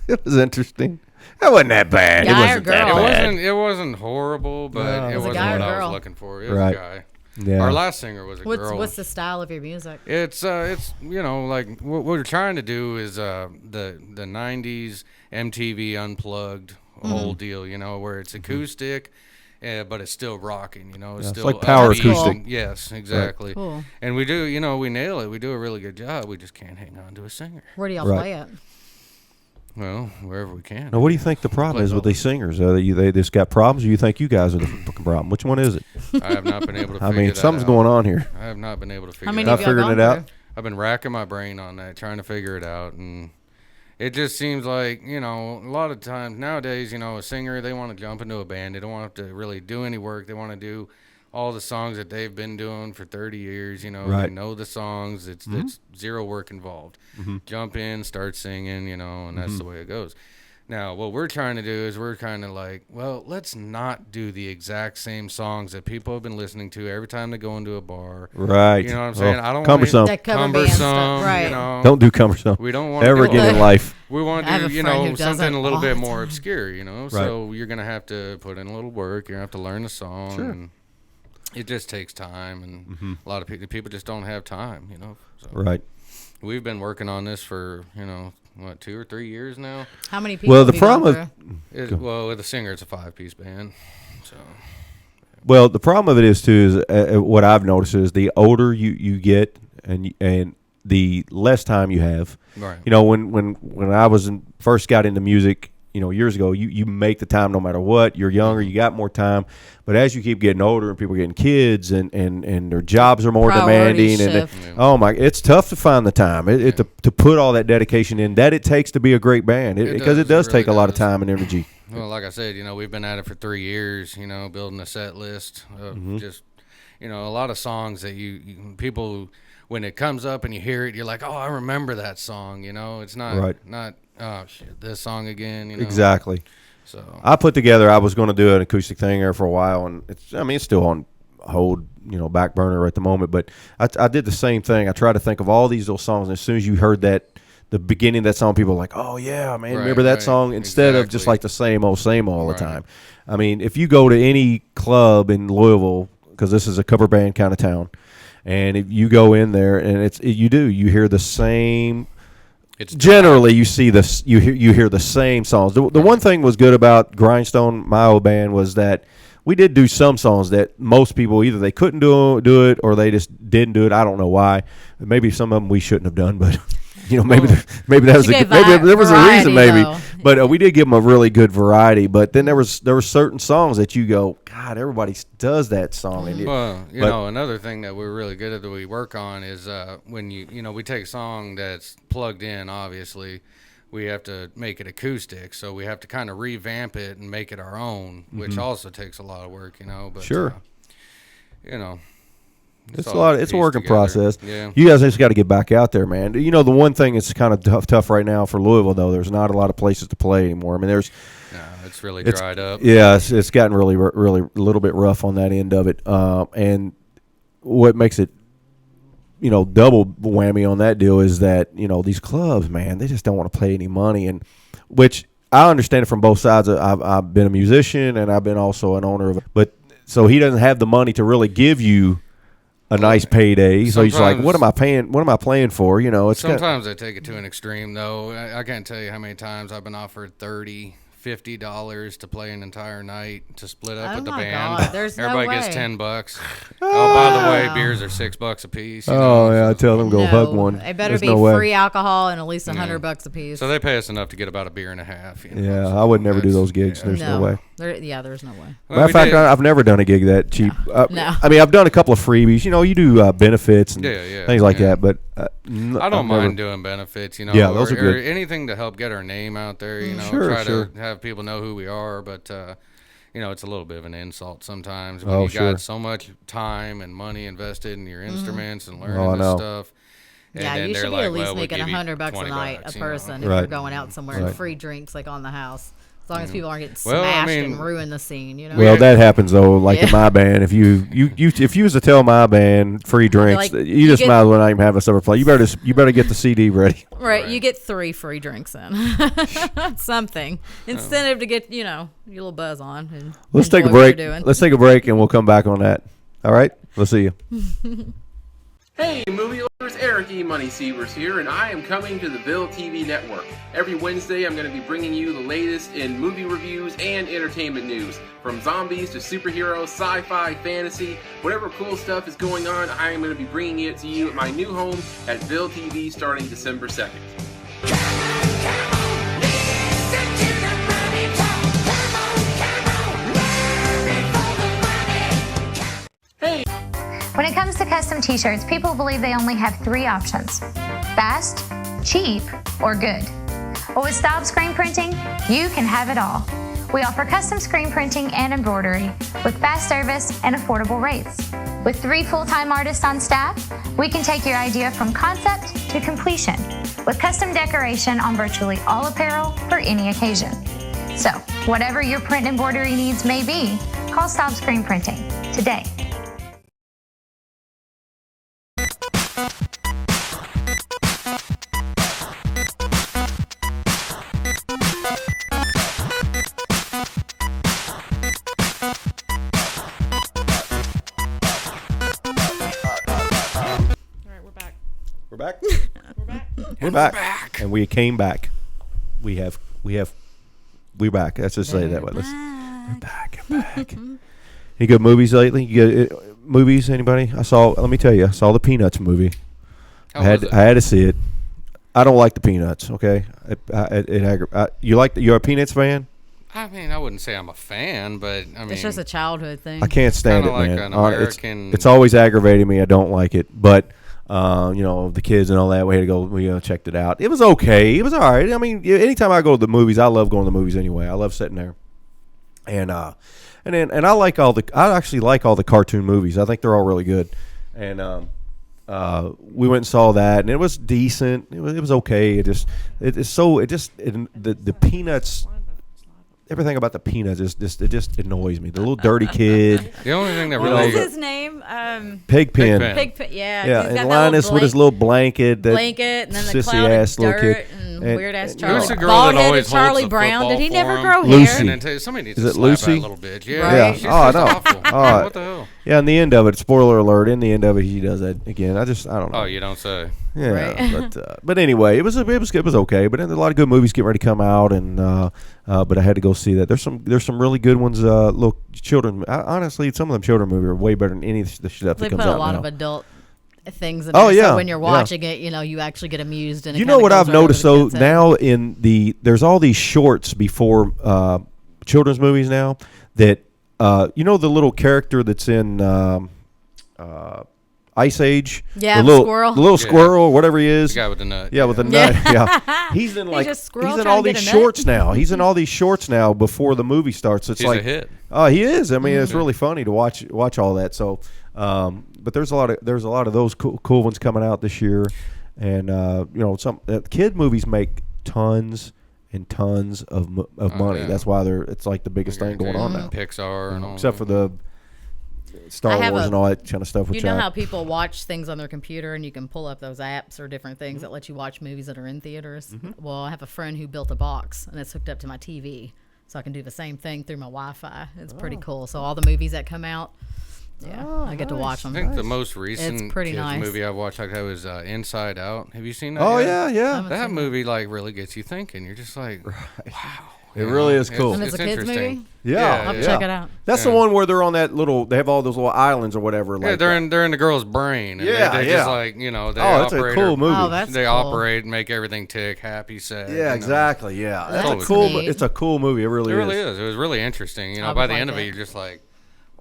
Speaker 2: it was interesting. It wasn't that bad.
Speaker 3: Guy
Speaker 2: it
Speaker 3: or
Speaker 2: wasn't that
Speaker 3: girl?
Speaker 2: bad.
Speaker 4: It wasn't horrible, but
Speaker 2: No.
Speaker 4: it
Speaker 2: Was
Speaker 3: it a
Speaker 4: wasn't
Speaker 3: guy or
Speaker 4: what I
Speaker 3: girl?
Speaker 4: was looking for. It was
Speaker 2: Right.
Speaker 4: a guy.
Speaker 2: Yeah.
Speaker 4: Our last singer was a girl.
Speaker 3: What's the style of your music?
Speaker 4: It's like what we're trying to do is the 90s MTV unplugged whole deal, where it's acoustic, but it's still rocking, it's
Speaker 2: Yeah, it's
Speaker 4: still
Speaker 2: like power
Speaker 4: upbeat.
Speaker 2: acoustic.
Speaker 4: Yes, exactly.
Speaker 3: Cool.
Speaker 4: And we do, we nail it. We do a really good job. We just can't hang on to a singer.
Speaker 3: Where do y'all
Speaker 2: Right.
Speaker 3: play it?
Speaker 4: Well, wherever we can.
Speaker 2: Now, what do you think the problem is with these singers? They just got problems, or you think you guys are the fucking problem? Which one is it?
Speaker 4: I have not been able to
Speaker 2: I
Speaker 4: figure
Speaker 2: mean,
Speaker 4: that
Speaker 2: something's
Speaker 4: out.
Speaker 2: going on here.
Speaker 4: I have not been able to figure
Speaker 3: How
Speaker 4: it
Speaker 3: many
Speaker 2: Not
Speaker 4: out.
Speaker 3: of y'all
Speaker 2: figuring
Speaker 3: gone
Speaker 2: it out?
Speaker 3: through?
Speaker 4: I've been racking my brain on that, trying to figure it out, and it just seems like, a lot of times nowadays, a singer, they want to jump into a band. They don't want to really do any work. They want to do all the songs that they've been doing for 30 years, They
Speaker 2: Right.
Speaker 4: know the songs. It's zero work involved. Jump in, start singing, and that's the way it goes. Now, what we're trying to do is we're kind of like, well, let's not do the exact same songs that people have been listening to every time they go into a bar.
Speaker 2: Right.
Speaker 4: You know what I'm saying? I don't want
Speaker 2: cumbersome.
Speaker 3: That cover band stuff,
Speaker 4: cumbersome,
Speaker 3: right.
Speaker 2: Don't do cumbersome.
Speaker 4: We don't want
Speaker 2: Ever again in life.
Speaker 4: We want
Speaker 3: I have
Speaker 4: to
Speaker 3: a
Speaker 4: do,
Speaker 3: friend who does
Speaker 4: something
Speaker 3: it
Speaker 4: a little
Speaker 3: all
Speaker 4: bit
Speaker 3: the
Speaker 4: more
Speaker 3: time.
Speaker 4: obscure, So you're gonna have to put in a little work. You're gonna have to learn the song.
Speaker 2: Sure.
Speaker 4: And it just takes time, and a lot of people just don't have time, So
Speaker 2: Right.
Speaker 4: we've been working on this for 2 or 3 years now.
Speaker 3: How many people?
Speaker 2: Well,
Speaker 3: have
Speaker 2: the
Speaker 3: you gone
Speaker 2: problem
Speaker 3: through?
Speaker 4: Well, with a singer, it's a 5-piece band. So
Speaker 2: Well, the problem of it is too is what I've noticed is the older you get and the less time you have.
Speaker 4: right.
Speaker 2: When I first got into music, years ago, you make the time no matter what. You're younger, you got more time. But as you keep getting older and people are getting kids and their jobs are more
Speaker 3: Priorities
Speaker 2: demanding, and
Speaker 3: shift.
Speaker 2: it's tough to find the time to put all that dedication in that it takes to be a great band because it does
Speaker 4: really
Speaker 2: take a lot of
Speaker 4: does.
Speaker 2: time and energy.
Speaker 4: Well, like I said, we've been at it for 3 years, building a set list of just, a lot of songs that people, when it comes up and you hear it, you're like, oh, I remember that song, It's not,
Speaker 2: Right.
Speaker 4: oh, shit, this song again,
Speaker 2: Exactly.
Speaker 4: So,
Speaker 2: I was going to do an acoustic thing there for a while, and it's still on hold, back burner at the moment. But I did the same thing. I tried to think of all these little songs, and as soon as you heard the beginning of that song, people were like, oh yeah, man,
Speaker 4: Right,
Speaker 2: remember that
Speaker 4: right.
Speaker 2: song? Instead of just
Speaker 4: Exactly.
Speaker 2: like the same old all
Speaker 4: Right.
Speaker 2: the time. I mean, if you go to any club in Louisville, because this is a cover band kind of town, and if you go in there and you hear the same.
Speaker 4: it's
Speaker 2: Generally, you see this. You hear the same songs. The one thing was good about Grindstone, my old band, was that we did do some songs that most people either they couldn't do it or they just didn't do it. I don't know why. Maybe some of them we shouldn't have done, but maybe that was
Speaker 3: You gave
Speaker 2: maybe there was a reason,
Speaker 3: variety,
Speaker 2: maybe.
Speaker 3: though.
Speaker 2: But we did give them a really good variety. But then there were certain songs that you go, God, everybody does that song. And
Speaker 4: Well,
Speaker 2: but-
Speaker 4: another thing that we're really good at that we work on is when we take a song that's plugged in, obviously, we have to make it acoustic. So we have to kind of revamp it and make it our own, which also takes a lot of work, But,
Speaker 2: Sure. It's
Speaker 4: all
Speaker 2: It's a
Speaker 4: pieced
Speaker 2: working
Speaker 4: together.
Speaker 2: process.
Speaker 4: Yeah.
Speaker 2: You guys just got to get back out there, man. The one thing that's kind of tough right now for Louisville, though, there's not a lot of places to play anymore. I mean,
Speaker 4: No, it's really
Speaker 2: It's-
Speaker 4: dried up.
Speaker 2: yeah, it's gotten really a little bit rough on that end of it. And what makes it, double whammy on that deal is that these clubs, man, they just don't want to pay any money. And which I understand it from both sides. I've been a musician and I've been also an owner of it. But so he doesn't have the money to really give you a nice payday. So he's like, what am I paying? What am I playing for? You know, it's
Speaker 4: sometimes I take it to an extreme though. I can't tell you how many times I've been offered $30-$50 to play an entire night to split up with the band.
Speaker 3: God, there's
Speaker 4: Everybody
Speaker 3: no way.
Speaker 4: gets $10. Oh, by the way, beers are $6 a piece.
Speaker 2: Oh yeah, I tell them go hug one.
Speaker 3: It better
Speaker 2: There's
Speaker 3: be
Speaker 2: no way.
Speaker 3: free alcohol and at least $100 a piece.
Speaker 4: So they pay us enough to get about a beer and a half. You know?
Speaker 2: Yeah,
Speaker 4: So
Speaker 2: I would never do those gigs.
Speaker 4: yeah.
Speaker 2: There's no way.
Speaker 3: There's no way.
Speaker 4: Well,
Speaker 2: Matter of
Speaker 4: we
Speaker 2: fact,
Speaker 4: did-
Speaker 2: I've never done a gig that cheap.
Speaker 3: No.
Speaker 2: I mean, I've done a couple of freebies. You know, you do benefits and
Speaker 4: Yeah,
Speaker 2: things like
Speaker 4: yeah.
Speaker 2: that. But
Speaker 4: I don't mind doing benefits, you know,
Speaker 2: Yeah, those are
Speaker 4: or
Speaker 2: good.
Speaker 4: anything to help get our name out there, you know,
Speaker 2: Sure,
Speaker 4: try
Speaker 2: sure.
Speaker 4: to have people know who we are. But, you know, it's a little bit of an insult sometimes when
Speaker 2: Oh,
Speaker 4: you
Speaker 2: sure.
Speaker 4: got so much time and money invested in your instruments and
Speaker 2: I
Speaker 4: learning
Speaker 2: know.
Speaker 4: this stuff. And
Speaker 3: Yeah,
Speaker 4: then
Speaker 3: you
Speaker 4: they're
Speaker 3: should be
Speaker 4: like,
Speaker 3: at least
Speaker 4: well, we'll
Speaker 3: making
Speaker 4: give you
Speaker 3: $100 a
Speaker 4: $20,
Speaker 3: night a
Speaker 4: you know.
Speaker 3: person if
Speaker 2: Right.
Speaker 3: you're going out somewhere and
Speaker 2: Right.
Speaker 3: free drinks like on the house. As long as people aren't getting
Speaker 4: Well, I
Speaker 3: smashed
Speaker 4: mean-
Speaker 3: and ruin the scene, you know.
Speaker 2: Well, that happens though. Like in
Speaker 3: Yeah.
Speaker 2: my band, if you was to tell my band free drinks,
Speaker 3: like,
Speaker 2: you just
Speaker 3: you
Speaker 2: might
Speaker 3: get-
Speaker 2: as well not even have us ever play. You better get the CD ready.
Speaker 3: Right, you get 3 free drinks in. Something. Incentive to get, your little buzz on. And
Speaker 2: Let's take a
Speaker 3: enjoy what
Speaker 2: break.
Speaker 3: you're doing.
Speaker 2: Let's take a break and we'll come back on that. All right. We'll see you.
Speaker 6: Hey, movie lovers, Eric E. Money Sievers here, and I am coming to the VilleTV Network. Every Wednesday, I'm going to be bringing you the latest in movie reviews and entertainment news. From zombies to superheroes, sci-fi, fantasy, whatever cool stuff is going on, I am going to be bringing it to you at my new home at VilleTV starting December 2nd.
Speaker 7: When it comes to custom t-shirts, people believe they only have 3 options: fast, cheap, or good. But with Staub Screen Printing, you can have it all. We offer custom screen printing and embroidery with fast service and affordable rates. With 3 full-time artists on staff, we can take your idea from concept to completion with custom decoration on virtually all apparel for any occasion. So, whatever your print and embroidery needs may be, call Staub Screen Printing today.
Speaker 1: All right, we're back.
Speaker 2: We're back.
Speaker 1: We're back.
Speaker 2: We're back. And we came back. We're back. Let's just say it that way. We're back. I'm back. Any good movies lately? You get movies? Anybody? Let me tell you, I saw the Peanuts movie.
Speaker 4: How
Speaker 2: I
Speaker 4: was it?
Speaker 2: had to see it. I don't like the Peanuts. Okay, you're a Peanuts fan?
Speaker 4: I mean, I wouldn't say I'm a fan, but I mean,
Speaker 3: It's just a childhood thing.
Speaker 2: I can't stand it,
Speaker 4: Kinda like
Speaker 2: man.
Speaker 4: an
Speaker 2: It's-
Speaker 4: American-
Speaker 2: It's always aggravating me. I don't like it, but the kids and all that. We had to go. We checked it out. It was okay. It was all right. I mean, anytime I go to the movies, I love going to the movies anyway. I love sitting there, and I actually like all the cartoon movies. I think they're all really good, and we went and saw that, and it was decent. It was okay. The Peanuts. Everything about the Peanuts it just annoys me. The little dirty kid,
Speaker 4: the only thing that
Speaker 3: What
Speaker 4: really
Speaker 3: was his name?
Speaker 2: Pigpen.
Speaker 4: Pigpen.
Speaker 3: Yeah,
Speaker 2: Yeah,
Speaker 3: he's
Speaker 2: and
Speaker 3: got that
Speaker 2: Linus with his little blanket, that
Speaker 3: blanket, and then the
Speaker 2: sissy
Speaker 3: cloud
Speaker 2: ass
Speaker 3: of
Speaker 2: little
Speaker 3: dirt
Speaker 2: kid,
Speaker 3: and
Speaker 2: and-
Speaker 3: weird ass
Speaker 2: and-
Speaker 3: Charlie.
Speaker 4: Who's the girl that always
Speaker 3: Bald-headed
Speaker 4: holds
Speaker 3: Charlie
Speaker 4: the
Speaker 3: Brown. Did
Speaker 4: football
Speaker 3: he never
Speaker 4: for
Speaker 3: grow
Speaker 4: him?
Speaker 3: hair?
Speaker 2: Lucy.
Speaker 4: Somebody needs
Speaker 2: Is
Speaker 4: to
Speaker 2: it
Speaker 4: slap
Speaker 2: Lucy?
Speaker 4: that little bitch. Yeah,
Speaker 3: Right.
Speaker 4: she's
Speaker 2: Yeah. Oh, I
Speaker 4: just
Speaker 2: know.
Speaker 4: awful.
Speaker 2: Oh,
Speaker 4: What the hell?
Speaker 2: Yeah, in the end of it, spoiler alert. In the end of it, he does that again. I don't know.
Speaker 4: Oh, you don't say.
Speaker 2: Yeah,
Speaker 3: Right.
Speaker 2: but anyway, it was okay. But then a lot of good movies getting ready to come out, and but I had to go see that. There's some really good ones. Little children. Honestly, some of them children movies are way better than any of the stuff
Speaker 3: They
Speaker 2: that comes
Speaker 3: put a
Speaker 2: out
Speaker 3: lot
Speaker 2: now.
Speaker 3: of adult things in
Speaker 2: Oh,
Speaker 3: there.
Speaker 2: yeah,
Speaker 3: So when you're
Speaker 2: yeah.
Speaker 3: watching it, you actually get amused. And it
Speaker 2: You know
Speaker 3: kinda
Speaker 2: what
Speaker 3: goes
Speaker 2: I've
Speaker 3: right over
Speaker 2: noticed
Speaker 3: the
Speaker 2: though
Speaker 3: kid's head.
Speaker 2: now there's all these shorts before children's movies now that the little character that's in Ice Age,
Speaker 3: Yeah,
Speaker 2: the
Speaker 3: the
Speaker 2: little
Speaker 3: squirrel.
Speaker 2: the little
Speaker 4: Yeah.
Speaker 2: squirrel, whatever he
Speaker 4: The
Speaker 2: is.
Speaker 4: guy with the nut.
Speaker 2: Yeah, with the
Speaker 3: Yeah.
Speaker 2: nut. Yeah, he's in
Speaker 3: just squirrel
Speaker 2: he's in
Speaker 3: trying
Speaker 2: all
Speaker 3: to
Speaker 2: these
Speaker 3: get a nut.
Speaker 2: shorts now. He's in all these shorts now before the movie starts. It's
Speaker 4: He's
Speaker 2: like
Speaker 4: a hit.
Speaker 2: Oh, he is. I mean, it's really funny to watch all that. So, but there's a lot of those cool ones coming out this year, and some kid movies make tons and tons of money.
Speaker 4: yeah.
Speaker 2: That's why it's like the biggest thing going on now.
Speaker 4: Pixar and all.
Speaker 2: Except for
Speaker 4: that.
Speaker 2: Star Wars and all that kind of stuff.
Speaker 3: You know how people watch things on their computer and you can pull up those apps or different things that let you watch movies that are in theaters? Well, I have a friend who built a box and it's hooked up to my TV. So I can do the same thing through my Wi-Fi. It's pretty cool. So all the movies that come out, I get to watch them.
Speaker 4: I think the most recent
Speaker 3: It's pretty nice.
Speaker 4: movie I watched like that was Inside Out. Have you seen that?
Speaker 2: Oh
Speaker 4: yet?
Speaker 2: yeah.
Speaker 4: That movie like really gets you thinking. You're just like, wow.
Speaker 2: It really is cool.
Speaker 3: And it's a kids
Speaker 4: interesting.
Speaker 3: movie?
Speaker 2: Yeah,
Speaker 3: I'll have to check it out.
Speaker 2: That's the one where they're on that little. They have all those little islands or whatever.
Speaker 4: Yeah,
Speaker 2: Like
Speaker 4: they're in the girl's brain. And they just like they
Speaker 2: that's a
Speaker 4: operate
Speaker 2: cool movie.
Speaker 3: Oh, that's
Speaker 4: they
Speaker 3: cool.
Speaker 4: operate and make everything tick, happy, sad.
Speaker 2: Yeah, exactly. Yeah, that's
Speaker 3: That's
Speaker 2: a cool.
Speaker 3: neat.
Speaker 2: It's a cool movie. It really is.
Speaker 4: It was really interesting.
Speaker 3: I
Speaker 4: By
Speaker 3: would
Speaker 4: the
Speaker 3: like
Speaker 4: end of it,
Speaker 3: that.
Speaker 4: you're just like,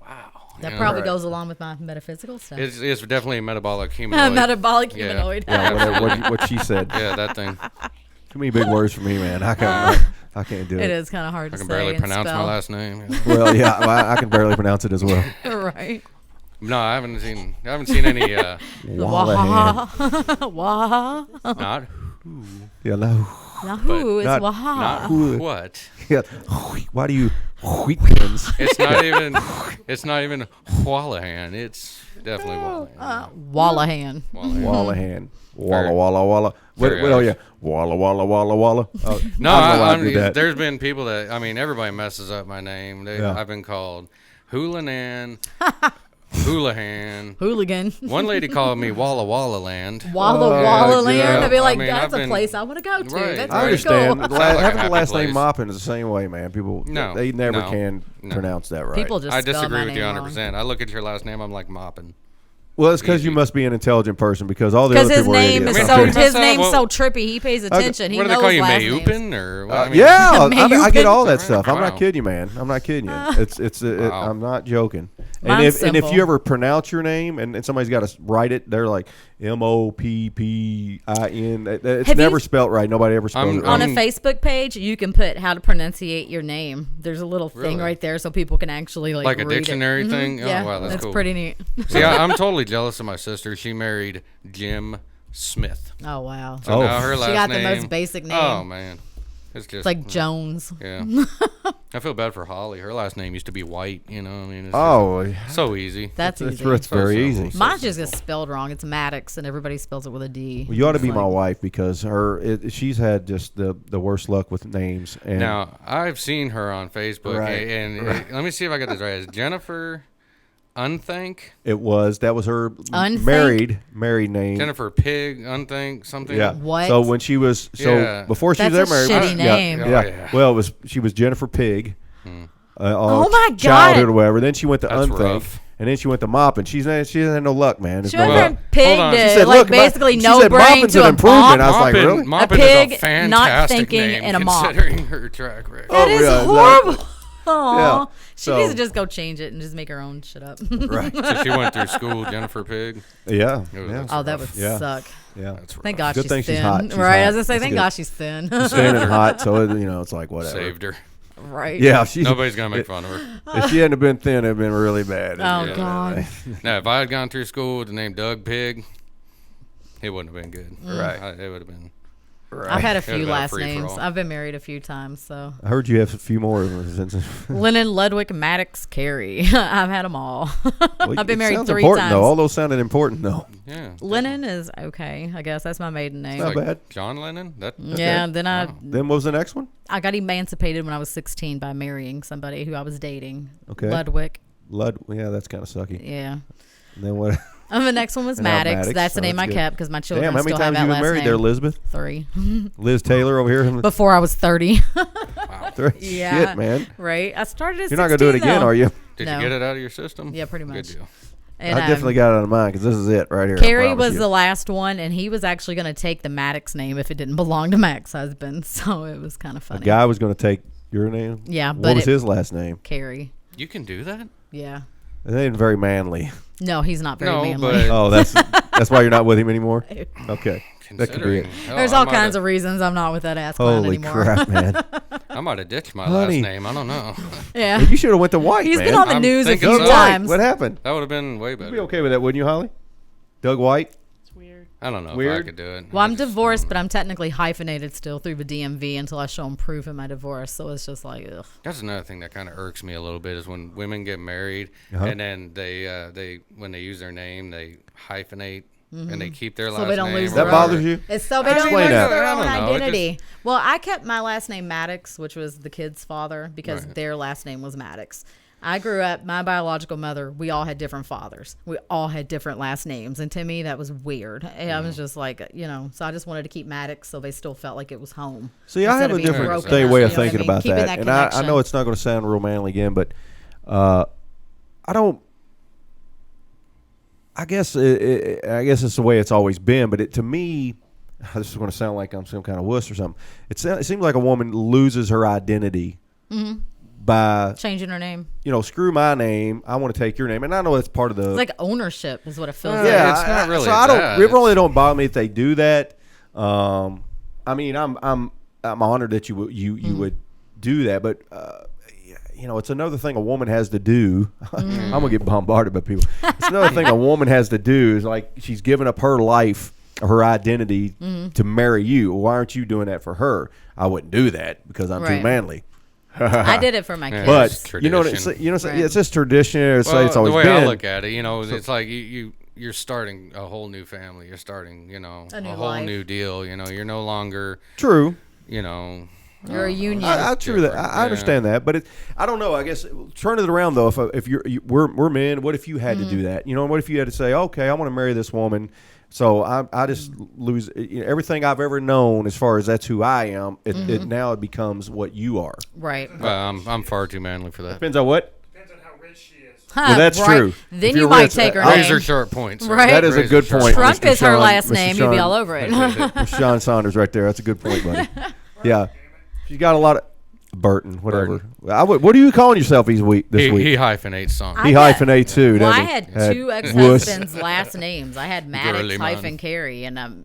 Speaker 4: wow.
Speaker 3: That probably goes along with my metaphysical stuff.
Speaker 4: It's definitely a metabolic humanoid.
Speaker 3: Metabolic humanoid.
Speaker 2: Yeah, what she said.
Speaker 4: Yeah, that thing.
Speaker 2: Too many big words for me, man. I can't do it.
Speaker 3: It is kind of hard to
Speaker 4: I
Speaker 3: say
Speaker 4: can barely
Speaker 3: and
Speaker 4: pronounce my
Speaker 3: spell.
Speaker 4: last name.
Speaker 2: Well, yeah, I can barely pronounce it as well.
Speaker 3: Right.
Speaker 4: No, I haven't seen any.
Speaker 2: Wallahan.
Speaker 3: Waha.
Speaker 4: Not
Speaker 2: Yeah, no.
Speaker 3: Now who is
Speaker 2: not-
Speaker 3: Waha?
Speaker 4: not
Speaker 2: Who-
Speaker 4: what.
Speaker 2: Yeah. Why do you wheat thins?
Speaker 4: It's not even. It's not even Wolahan. It's definitely Wolahan.
Speaker 3: Wallahan.
Speaker 2: Wallahan. Walla
Speaker 4: Very-
Speaker 2: walla walla.
Speaker 4: very
Speaker 2: Oh
Speaker 4: Irish.
Speaker 2: yeah. Walla walla walla walla. Oh,
Speaker 4: No,
Speaker 2: I don't know why I did that.
Speaker 4: there's been people that everybody messes up my name.
Speaker 2: Yeah.
Speaker 4: I've been called Hoolinan, Houlihan.
Speaker 3: Hooligan.
Speaker 4: One lady called me Walla Walla Land.
Speaker 3: Walla Walla Land.
Speaker 2: yeah.
Speaker 3: I'd be like,
Speaker 4: I mean,
Speaker 3: that's
Speaker 4: I've
Speaker 3: a
Speaker 4: been-
Speaker 3: place I want to go to.
Speaker 4: Right,
Speaker 3: That's
Speaker 4: right.
Speaker 2: I
Speaker 3: pretty
Speaker 2: understand.
Speaker 3: cool.
Speaker 2: The
Speaker 4: Sounds like a
Speaker 2: having the
Speaker 4: happy
Speaker 2: last name
Speaker 4: place.
Speaker 2: Moppin is the same way, man. People,
Speaker 4: No,
Speaker 2: they never
Speaker 4: no,
Speaker 2: can
Speaker 4: no.
Speaker 2: pronounce that right.
Speaker 3: People just
Speaker 4: I
Speaker 3: spell
Speaker 4: disagree
Speaker 3: my
Speaker 4: with you
Speaker 3: name
Speaker 4: 100%. I look at your last name, I'm like mopping.
Speaker 2: Well, it's because you
Speaker 4: Easy.
Speaker 2: must be an intelligent person because all the other
Speaker 3: Because his
Speaker 2: people are
Speaker 3: name
Speaker 2: idiots.
Speaker 3: is
Speaker 4: I mean,
Speaker 3: so
Speaker 4: that's
Speaker 3: his
Speaker 4: not
Speaker 3: name's
Speaker 4: what-
Speaker 3: so trippy. He pays attention. He
Speaker 4: What do
Speaker 3: knows
Speaker 4: they call you,
Speaker 3: last names.
Speaker 4: Mayupin? Or what? I mean,
Speaker 2: Yeah, I
Speaker 3: Mayupin.
Speaker 2: get all that
Speaker 4: Right.
Speaker 2: stuff. I'm not
Speaker 4: Wow.
Speaker 2: kidding you, man. I'm not kidding you.
Speaker 4: Wow.
Speaker 2: I'm not joking. And
Speaker 3: Mine's
Speaker 2: if
Speaker 3: simple.
Speaker 2: you ever pronounce your name and somebody's got to write it, they're like Moppin. It's
Speaker 3: Have
Speaker 2: never
Speaker 3: you-
Speaker 2: spelled right. Nobody ever spells it
Speaker 3: On
Speaker 2: right.
Speaker 3: a Facebook page, you can put how to pronunciate your name. There's a little thing
Speaker 4: Really?
Speaker 3: right there so people can actually
Speaker 4: Like a
Speaker 3: read
Speaker 4: dictionary
Speaker 3: it.
Speaker 4: thing? Oh,
Speaker 3: Yeah,
Speaker 4: wow, that's cool.
Speaker 3: pretty neat.
Speaker 4: See, I'm totally jealous of my sister. She married Jim Smith.
Speaker 3: Oh wow,
Speaker 4: So now her
Speaker 3: she
Speaker 4: last
Speaker 3: got
Speaker 4: name.
Speaker 3: the most basic name.
Speaker 4: Oh, man. It's just
Speaker 3: It's like Jones.
Speaker 4: Yeah. I feel bad for Holly. Her last name used to be White, I mean, it's
Speaker 2: Oh,
Speaker 4: just so easy.
Speaker 3: That's
Speaker 2: it's
Speaker 3: easy.
Speaker 2: very
Speaker 4: So
Speaker 2: easy.
Speaker 4: simple.
Speaker 3: Mine's just gets spelled wrong. It's Maddox, and everybody spells it with a D.
Speaker 2: You ought to be
Speaker 3: It's
Speaker 2: my
Speaker 3: like-
Speaker 2: wife because she's had just the worst luck with names. And
Speaker 4: Now, I've seen her on Facebook,
Speaker 2: Right,
Speaker 4: and let me see if I get this right. Is Jennifer Unthank?
Speaker 2: that was her
Speaker 3: Unthank?
Speaker 2: married name.
Speaker 4: Jennifer Pig, Unthank, something?
Speaker 2: Yeah.
Speaker 3: What?
Speaker 2: So when she was
Speaker 4: Yeah.
Speaker 2: before she was
Speaker 3: That's
Speaker 2: ever
Speaker 3: a
Speaker 2: married,
Speaker 3: shitty
Speaker 2: yeah,
Speaker 3: name.
Speaker 2: Yeah.
Speaker 4: Oh, yeah.
Speaker 2: Well, she was Jennifer Pig.
Speaker 3: Oh my God.
Speaker 2: Childhood or whatever. Then she went to
Speaker 4: That's
Speaker 2: Unthank,
Speaker 4: rough.
Speaker 2: and then she went to Moppin. She hasn't had no luck, man. There's
Speaker 3: She
Speaker 2: no
Speaker 3: went
Speaker 2: luck.
Speaker 3: from pig
Speaker 4: Hold on.
Speaker 3: to
Speaker 4: She
Speaker 2: said,
Speaker 3: like
Speaker 2: "Look,
Speaker 3: basically
Speaker 2: she
Speaker 3: no
Speaker 2: said
Speaker 3: brain
Speaker 2: Moppin's
Speaker 3: to
Speaker 2: an
Speaker 3: a
Speaker 2: improvement." I
Speaker 3: mop.
Speaker 2: was like, really?
Speaker 4: Moppin
Speaker 3: pig
Speaker 4: is a
Speaker 3: not
Speaker 4: fantastic
Speaker 3: thinking
Speaker 4: name
Speaker 3: in a mop.
Speaker 4: considering her track record.
Speaker 3: That is
Speaker 2: yeah,
Speaker 3: horrible. Aw.
Speaker 2: Yeah.
Speaker 3: She
Speaker 2: So-
Speaker 3: needs to just go change it and just make her own shit up.
Speaker 2: Right.
Speaker 4: So she went through school, Jennifer Pig.
Speaker 2: Yeah.
Speaker 4: It was-
Speaker 2: Yeah.
Speaker 4: that's
Speaker 3: Oh, that
Speaker 4: rough.
Speaker 3: would
Speaker 2: Yeah.
Speaker 3: suck.
Speaker 2: Yeah.
Speaker 4: That's
Speaker 3: Thank
Speaker 4: rough.
Speaker 3: God
Speaker 2: Good
Speaker 3: she's
Speaker 2: thing she's
Speaker 3: thin.
Speaker 2: hot. She's
Speaker 3: right,
Speaker 2: hot.
Speaker 3: I was gonna say,
Speaker 2: That's
Speaker 3: thank
Speaker 2: good.
Speaker 3: God she's thin.
Speaker 2: Standing hot, so it's like whatever.
Speaker 4: Saved her.
Speaker 3: right.
Speaker 2: Yeah. She's,
Speaker 4: Nobody's going to make fun of her.
Speaker 2: if she hadn't been thin, it'd been really bad.
Speaker 3: Oh
Speaker 4: Yeah.
Speaker 3: God.
Speaker 4: Now, if I had gone through school with the name Doug Pig, it wouldn't have been good.
Speaker 2: Right.
Speaker 4: It would have been.
Speaker 3: I've had a
Speaker 4: It
Speaker 3: few
Speaker 4: would've been a
Speaker 3: last
Speaker 4: free-for-all.
Speaker 3: names. I've been married a few times, so
Speaker 2: I heard you have a few more.
Speaker 3: Lennon, Ludwig, Maddox, Carey. I've had them all. I've been married 3
Speaker 2: important,
Speaker 3: times.
Speaker 2: Though. All those sounded important, though.
Speaker 4: Yeah.
Speaker 3: Lennon is okay, I guess. That's my maiden name.
Speaker 2: Not bad.
Speaker 4: John Lennon? That's
Speaker 3: Yeah, then
Speaker 2: Then what was the next one?
Speaker 3: I got emancipated when I was 16 by marrying somebody who I was dating.
Speaker 2: Okay.
Speaker 3: Ludwig.
Speaker 2: Yeah, that's kind of sucky.
Speaker 3: Yeah.
Speaker 2: And then what?
Speaker 3: And the next one was
Speaker 2: And now
Speaker 3: Maddox.
Speaker 2: Maddox,
Speaker 3: That's the
Speaker 2: so
Speaker 3: name
Speaker 2: that's
Speaker 3: I
Speaker 2: good.
Speaker 3: kept because my children
Speaker 2: Damn, how many
Speaker 3: still have
Speaker 2: times
Speaker 3: that
Speaker 2: you been
Speaker 3: last
Speaker 2: married
Speaker 3: name.
Speaker 2: there, Elizabeth?
Speaker 3: 3.
Speaker 2: Liz Taylor over here.
Speaker 3: Before I was 30. Yeah.
Speaker 2: Shit, man.
Speaker 3: Right. I started at
Speaker 2: You're not gonna do it
Speaker 3: 16
Speaker 2: again,
Speaker 3: though.
Speaker 2: are you?
Speaker 4: Did
Speaker 3: No.
Speaker 4: you get it out of your system?
Speaker 3: Yeah, pretty
Speaker 4: Good
Speaker 3: much.
Speaker 4: deal.
Speaker 3: And,
Speaker 2: I definitely got it out of mine because this is it right here. I
Speaker 3: Carrie
Speaker 2: promise
Speaker 3: was
Speaker 2: you.
Speaker 3: the last one, and he was actually going to take the Maddox name if it didn't belong to Mac's husband. So it was kind of
Speaker 2: A
Speaker 3: funny.
Speaker 2: guy was going to take your name.
Speaker 3: Yeah,
Speaker 2: What
Speaker 3: but
Speaker 2: was
Speaker 3: it-
Speaker 2: his last name?
Speaker 3: Carrie.
Speaker 4: You can do that?
Speaker 3: Yeah.
Speaker 2: It ain't very manly.
Speaker 3: No, he's not very
Speaker 4: No,
Speaker 3: manly.
Speaker 4: but
Speaker 2: Oh, that's why you're not with him anymore. Okay, that could be
Speaker 4: considering.
Speaker 2: it.
Speaker 3: There's all kinds of reasons I'm not with that ass clown
Speaker 2: Holy
Speaker 3: anymore.
Speaker 2: crap, man!
Speaker 4: I might have ditched my
Speaker 2: Honey.
Speaker 4: last name. I don't know.
Speaker 3: Yeah.
Speaker 2: You should have went to White.
Speaker 3: He's
Speaker 2: man.
Speaker 3: been on the
Speaker 4: I'm
Speaker 3: news a
Speaker 4: thinking
Speaker 3: few
Speaker 4: so.
Speaker 3: times.
Speaker 2: What happened?
Speaker 4: That would have been way
Speaker 2: You'd be
Speaker 4: better.
Speaker 2: okay with that, wouldn't you, Holly? Doug White.
Speaker 1: It's weird.
Speaker 4: I don't know if I
Speaker 2: Weird.
Speaker 4: could do it.
Speaker 3: Well,
Speaker 4: I
Speaker 3: I'm
Speaker 4: just
Speaker 3: divorced,
Speaker 4: don't-
Speaker 3: but I'm technically hyphenated still through the DMV until I show them proof of my divorce. So it's just like, ugh.
Speaker 4: That's another thing that kind of irks me a little bit is when women get married and then they when they use their name they hyphenate and they keep their last
Speaker 3: they don't
Speaker 4: name.
Speaker 3: lose
Speaker 4: or
Speaker 3: their
Speaker 2: That
Speaker 4: whatever.
Speaker 2: bothers you?
Speaker 3: It's so they don't
Speaker 2: Explain
Speaker 3: lose
Speaker 2: that.
Speaker 3: their
Speaker 4: I
Speaker 3: own
Speaker 4: don't know, it
Speaker 3: identity. Well, I kept my last name Maddox, which was the kid's father, because
Speaker 4: Right.
Speaker 3: their last name was Maddox. I grew up, my biological mother, we all had different fathers. We all had different last names. And to me, that was weird. And I was just like, so I just wanted to keep Maddox so they still felt like it was home.
Speaker 2: See, I
Speaker 3: instead
Speaker 2: have
Speaker 3: of
Speaker 2: a
Speaker 3: being
Speaker 2: different
Speaker 3: broken
Speaker 2: way
Speaker 3: up,
Speaker 2: of
Speaker 3: you know what I
Speaker 2: thinking
Speaker 3: mean?
Speaker 2: about
Speaker 3: Keeping
Speaker 2: that. And I
Speaker 3: connection.
Speaker 2: know it's not going to sound real manly again, but I guess it's the way it's always been. But to me, this is going to sound like I'm some kind of wuss or something. It seems like a woman loses her identity by
Speaker 3: Changing her name.
Speaker 2: screw my name. I want to take your name, and I know that's part of the
Speaker 3: It's like ownership is what it feels
Speaker 2: yeah.
Speaker 3: like.
Speaker 4: it's not really
Speaker 2: So I don't.
Speaker 4: that.
Speaker 2: It really don't bother me if they do that. I mean, I'm honored that you would do that, but it's another thing a woman has to do. I'm gonna get bombarded by people. It's another thing a woman has to do is like she's giving up her life, her identity to marry you. Why aren't you doing that for her? I wouldn't do that because I'm too
Speaker 3: Right.
Speaker 2: manly.
Speaker 3: I did it for my kids.
Speaker 2: But
Speaker 4: It's
Speaker 2: it's
Speaker 4: tradition.
Speaker 2: it's just tradition. It's
Speaker 4: Well,
Speaker 2: it's always
Speaker 4: the way
Speaker 2: been.
Speaker 4: I look at it, it's like you're starting a whole new family. You're starting,
Speaker 3: A new
Speaker 4: a whole
Speaker 3: life.
Speaker 4: new deal. You're no longer,
Speaker 2: True.
Speaker 3: You're a union.
Speaker 2: I true that. I understand that, but I don't know. I guess turn it around though. If we're men, what if you had to do that? What if you had to say, okay, I want to marry this woman, so I just lose everything I've ever known as far as that's who I am. It now it becomes what you are.
Speaker 3: Right.
Speaker 4: well, I'm far too manly for that.
Speaker 2: Depends on what.
Speaker 5: Depends on how rich she is.
Speaker 2: Well, that's
Speaker 3: right.
Speaker 2: true.
Speaker 3: Then
Speaker 2: If
Speaker 3: you
Speaker 2: you're
Speaker 3: might
Speaker 2: rich,
Speaker 3: take her
Speaker 2: I'll-
Speaker 3: name.
Speaker 4: Razor sharp points.
Speaker 3: Right.
Speaker 2: That is a
Speaker 4: Razor
Speaker 2: good
Speaker 4: sharp
Speaker 2: point.
Speaker 3: Trump
Speaker 2: Mr.
Speaker 3: is her
Speaker 2: Sean-
Speaker 3: last
Speaker 2: Mr.
Speaker 3: name. You'd be
Speaker 2: Sean-
Speaker 3: all over it.
Speaker 2: Mr. Sean Saunders right there. That's a good point, buddy. Yeah, she's got a lot of Burton, whatever. What are you calling yourself this week?
Speaker 4: He hyphenates some.
Speaker 2: He hyphenates too.
Speaker 3: Well,
Speaker 2: doesn't
Speaker 3: I
Speaker 2: he?
Speaker 3: had two
Speaker 2: wuss.
Speaker 3: ex-husbands' last names. I had Maddox
Speaker 4: Girly man.
Speaker 3: hyphen Carey, and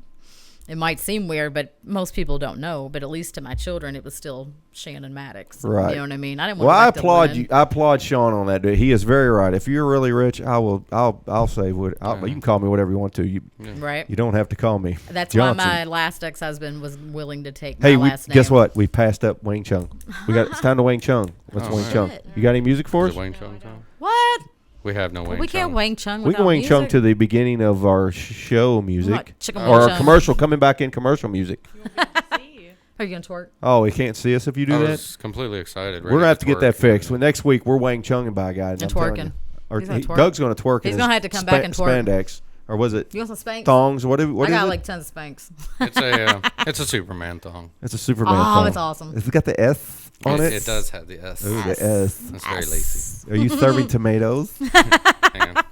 Speaker 3: it might seem weird, but most people don't know. But at least to my children, it was still Shannon Maddox.
Speaker 2: Right.
Speaker 3: You know what I mean? I didn't
Speaker 2: Well,
Speaker 3: want
Speaker 2: I
Speaker 3: to let them
Speaker 2: applaud
Speaker 3: win.
Speaker 2: you. I applaud Sean on that. Dude. He is very right. If you're really rich, I'll say what. You can call me whatever you want to. You
Speaker 3: Right.
Speaker 2: don't have to call me.
Speaker 3: That's
Speaker 2: Johnson.
Speaker 3: why my last ex-husband was willing to take
Speaker 2: Hey,
Speaker 3: my last name.
Speaker 2: guess what? We passed up Wang Chung. It's time to Wang Chung. What's Wang
Speaker 4: right.
Speaker 2: Chung? You got any music for
Speaker 4: Is
Speaker 2: us?
Speaker 4: it Wang Chung time?
Speaker 3: What?
Speaker 4: We have no Wang
Speaker 3: We can't
Speaker 4: Chung.
Speaker 3: Wang Chung
Speaker 2: We
Speaker 3: without
Speaker 2: can Wang Chung
Speaker 3: music?
Speaker 2: to the beginning of our show music,
Speaker 3: What? Chicka
Speaker 2: or
Speaker 3: Wang
Speaker 2: our
Speaker 3: Chung.
Speaker 2: commercial coming back in commercial music.
Speaker 3: Are you going to twerk?
Speaker 2: Oh, he can't see us if you do
Speaker 4: I
Speaker 2: that.
Speaker 4: was completely excited.
Speaker 2: We're gonna have to get that fixed. Well, next week we're Wang Chunging by guys.
Speaker 3: And
Speaker 2: I'm telling
Speaker 3: twerking.
Speaker 2: you. Or
Speaker 3: He's gonna twerk.
Speaker 2: Doug's gonna twerk.
Speaker 3: He's
Speaker 2: in
Speaker 3: gonna
Speaker 2: his
Speaker 3: have to come back and twerk.
Speaker 2: Spandex, or was it
Speaker 3: You want some spanks?
Speaker 2: thongs? What is
Speaker 3: I got
Speaker 2: it?
Speaker 3: like tons of spanks.
Speaker 4: It's a Superman thong.
Speaker 2: It's a Superman
Speaker 3: Oh,
Speaker 2: thong.
Speaker 3: it's awesome.
Speaker 2: It's got the S on it.
Speaker 4: It does have the S.
Speaker 2: Ooh, the S.
Speaker 4: It's very lacy.
Speaker 2: Are you serving tomatoes?
Speaker 4: Hang on.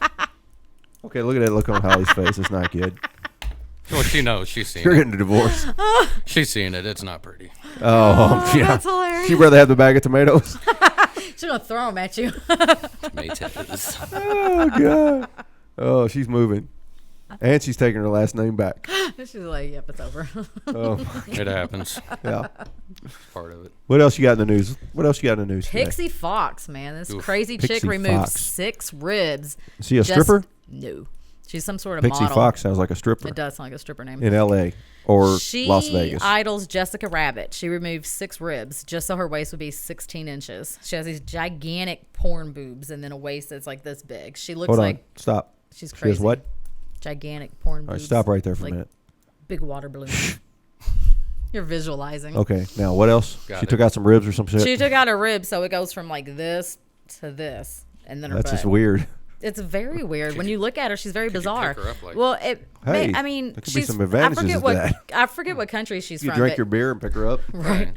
Speaker 2: Okay, look at that look on Holly's face. It's not good.
Speaker 4: Well, she knows. She's seen
Speaker 2: You're
Speaker 4: it.
Speaker 2: getting a divorce.
Speaker 4: She's seen it. It's not pretty.
Speaker 2: Oh, yeah.
Speaker 3: That's hilarious.
Speaker 2: She'd rather have the bag of tomatoes.
Speaker 3: She's gonna throw them at you.
Speaker 4: Tomatoes.
Speaker 2: Oh god. Oh, she's moving, and she's taking her last name back.
Speaker 3: She's like, "Yep, it's over."
Speaker 2: Oh,
Speaker 4: It happens.
Speaker 2: yeah.
Speaker 4: Part of it.
Speaker 2: What else you got in the news? What else you got in the news? today?
Speaker 3: Pixie Fox, man, this
Speaker 4: Oof.
Speaker 3: crazy chick
Speaker 2: Pixie
Speaker 3: removed
Speaker 2: Fox.
Speaker 3: 6 ribs.
Speaker 2: Is she a
Speaker 3: just-
Speaker 2: stripper?
Speaker 3: No, she's some sort of
Speaker 2: Pixie
Speaker 3: model.
Speaker 2: Fox sounds like a stripper
Speaker 3: It does sound like a stripper name.
Speaker 2: in L.A. or
Speaker 3: She
Speaker 2: Las Vegas.
Speaker 3: idols Jessica Rabbit. She removed 6 ribs just so her waist would be 16 inches. She has these gigantic porn boobs and then a waist that's like this big. She looks
Speaker 2: Hold on.
Speaker 3: like
Speaker 2: Stop.
Speaker 3: she's
Speaker 2: She has
Speaker 3: crazy.
Speaker 2: what?
Speaker 3: Gigantic porn boobs.
Speaker 2: All right, stop right there for
Speaker 3: like
Speaker 2: a minute.
Speaker 3: Big water balloon. You're visualizing.
Speaker 2: Okay. Now, what else?
Speaker 4: Got
Speaker 2: She
Speaker 4: it.
Speaker 2: took out some ribs or some shit.
Speaker 3: She took out her rib, so it goes from like this to this, and then her
Speaker 2: That's
Speaker 3: butt.
Speaker 2: just weird.
Speaker 3: It's very weird. When you look at her, she's very bizarre.
Speaker 4: pick her up like
Speaker 3: well, it.
Speaker 2: Hey,
Speaker 3: I mean,
Speaker 2: there could be
Speaker 3: she's.
Speaker 2: some advantages
Speaker 3: I forget
Speaker 2: to
Speaker 3: what.
Speaker 2: that.
Speaker 3: I forget what country she's
Speaker 2: You
Speaker 3: from.
Speaker 2: drink
Speaker 3: but
Speaker 2: your beer and pick her up.
Speaker 3: right.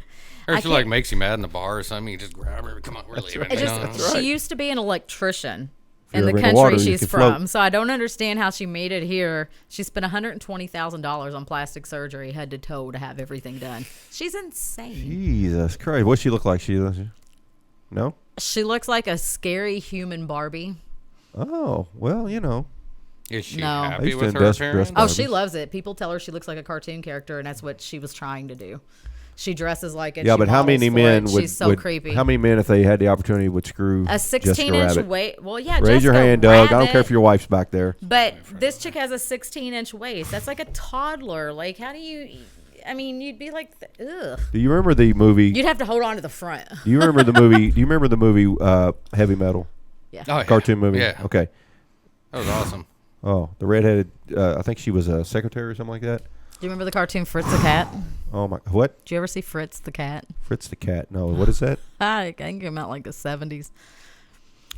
Speaker 4: Or
Speaker 3: I
Speaker 4: if she like
Speaker 3: can't-
Speaker 4: makes you mad in the bar or something, you just grab her. Come on, we're leaving.
Speaker 3: It
Speaker 4: you
Speaker 3: just,
Speaker 4: know?
Speaker 3: She used to be an electrician
Speaker 2: If
Speaker 3: in
Speaker 2: you're
Speaker 3: the
Speaker 2: ever in the
Speaker 3: country
Speaker 2: water, you
Speaker 3: she's
Speaker 2: can
Speaker 3: from.
Speaker 2: float.
Speaker 3: So I don't understand how she made it here. She spent $120,000 on plastic surgery, head to toe, to have everything done. She's insane.
Speaker 2: Jesus Christ. What's she look like? No?
Speaker 3: She looks like a scary human Barbie.
Speaker 2: Oh, well, you know.
Speaker 4: Is she
Speaker 3: No. I
Speaker 4: happy
Speaker 2: used to
Speaker 4: with her
Speaker 2: dress
Speaker 4: appearance?
Speaker 3: Oh,
Speaker 2: Barbies.
Speaker 3: she loves it. People tell her she looks like a cartoon character, and that's what she was trying to do. She dresses like it.
Speaker 2: Yeah,
Speaker 3: she
Speaker 2: but how
Speaker 3: models
Speaker 2: many
Speaker 3: for
Speaker 2: men
Speaker 3: it.
Speaker 2: would?
Speaker 3: She's so creepy.
Speaker 2: How many men, if they had the opportunity, would screw
Speaker 3: A
Speaker 2: Jessica
Speaker 3: 16-inch
Speaker 2: Rabbit?
Speaker 3: waist. Well, yeah.
Speaker 2: Raise your
Speaker 3: Jessica
Speaker 2: hand, Doug. I don't care if
Speaker 3: Rabbit.
Speaker 2: your wife's back there.
Speaker 3: But this chick has a 16-inch waist. That's like a toddler. Like, how do you? I mean, you'd be like, ugh.
Speaker 2: Do you remember the movie?
Speaker 3: You'd have to hold on to the front.
Speaker 2: Do you remember the movie? Do you remember the movie Heavy Metal?
Speaker 3: Yeah.
Speaker 4: Oh, yeah.
Speaker 2: Cartoon movie.
Speaker 4: Yeah.
Speaker 2: Okay.
Speaker 4: That was awesome.
Speaker 2: Oh, the redheaded. I think she was a secretary or something like that.
Speaker 3: Do you remember the cartoon Fritz the Cat?
Speaker 2: Oh my! What?
Speaker 3: Did you ever see Fritz the Cat?
Speaker 2: Fritz the Cat. No. What is that?
Speaker 3: I think it came out like the 70s.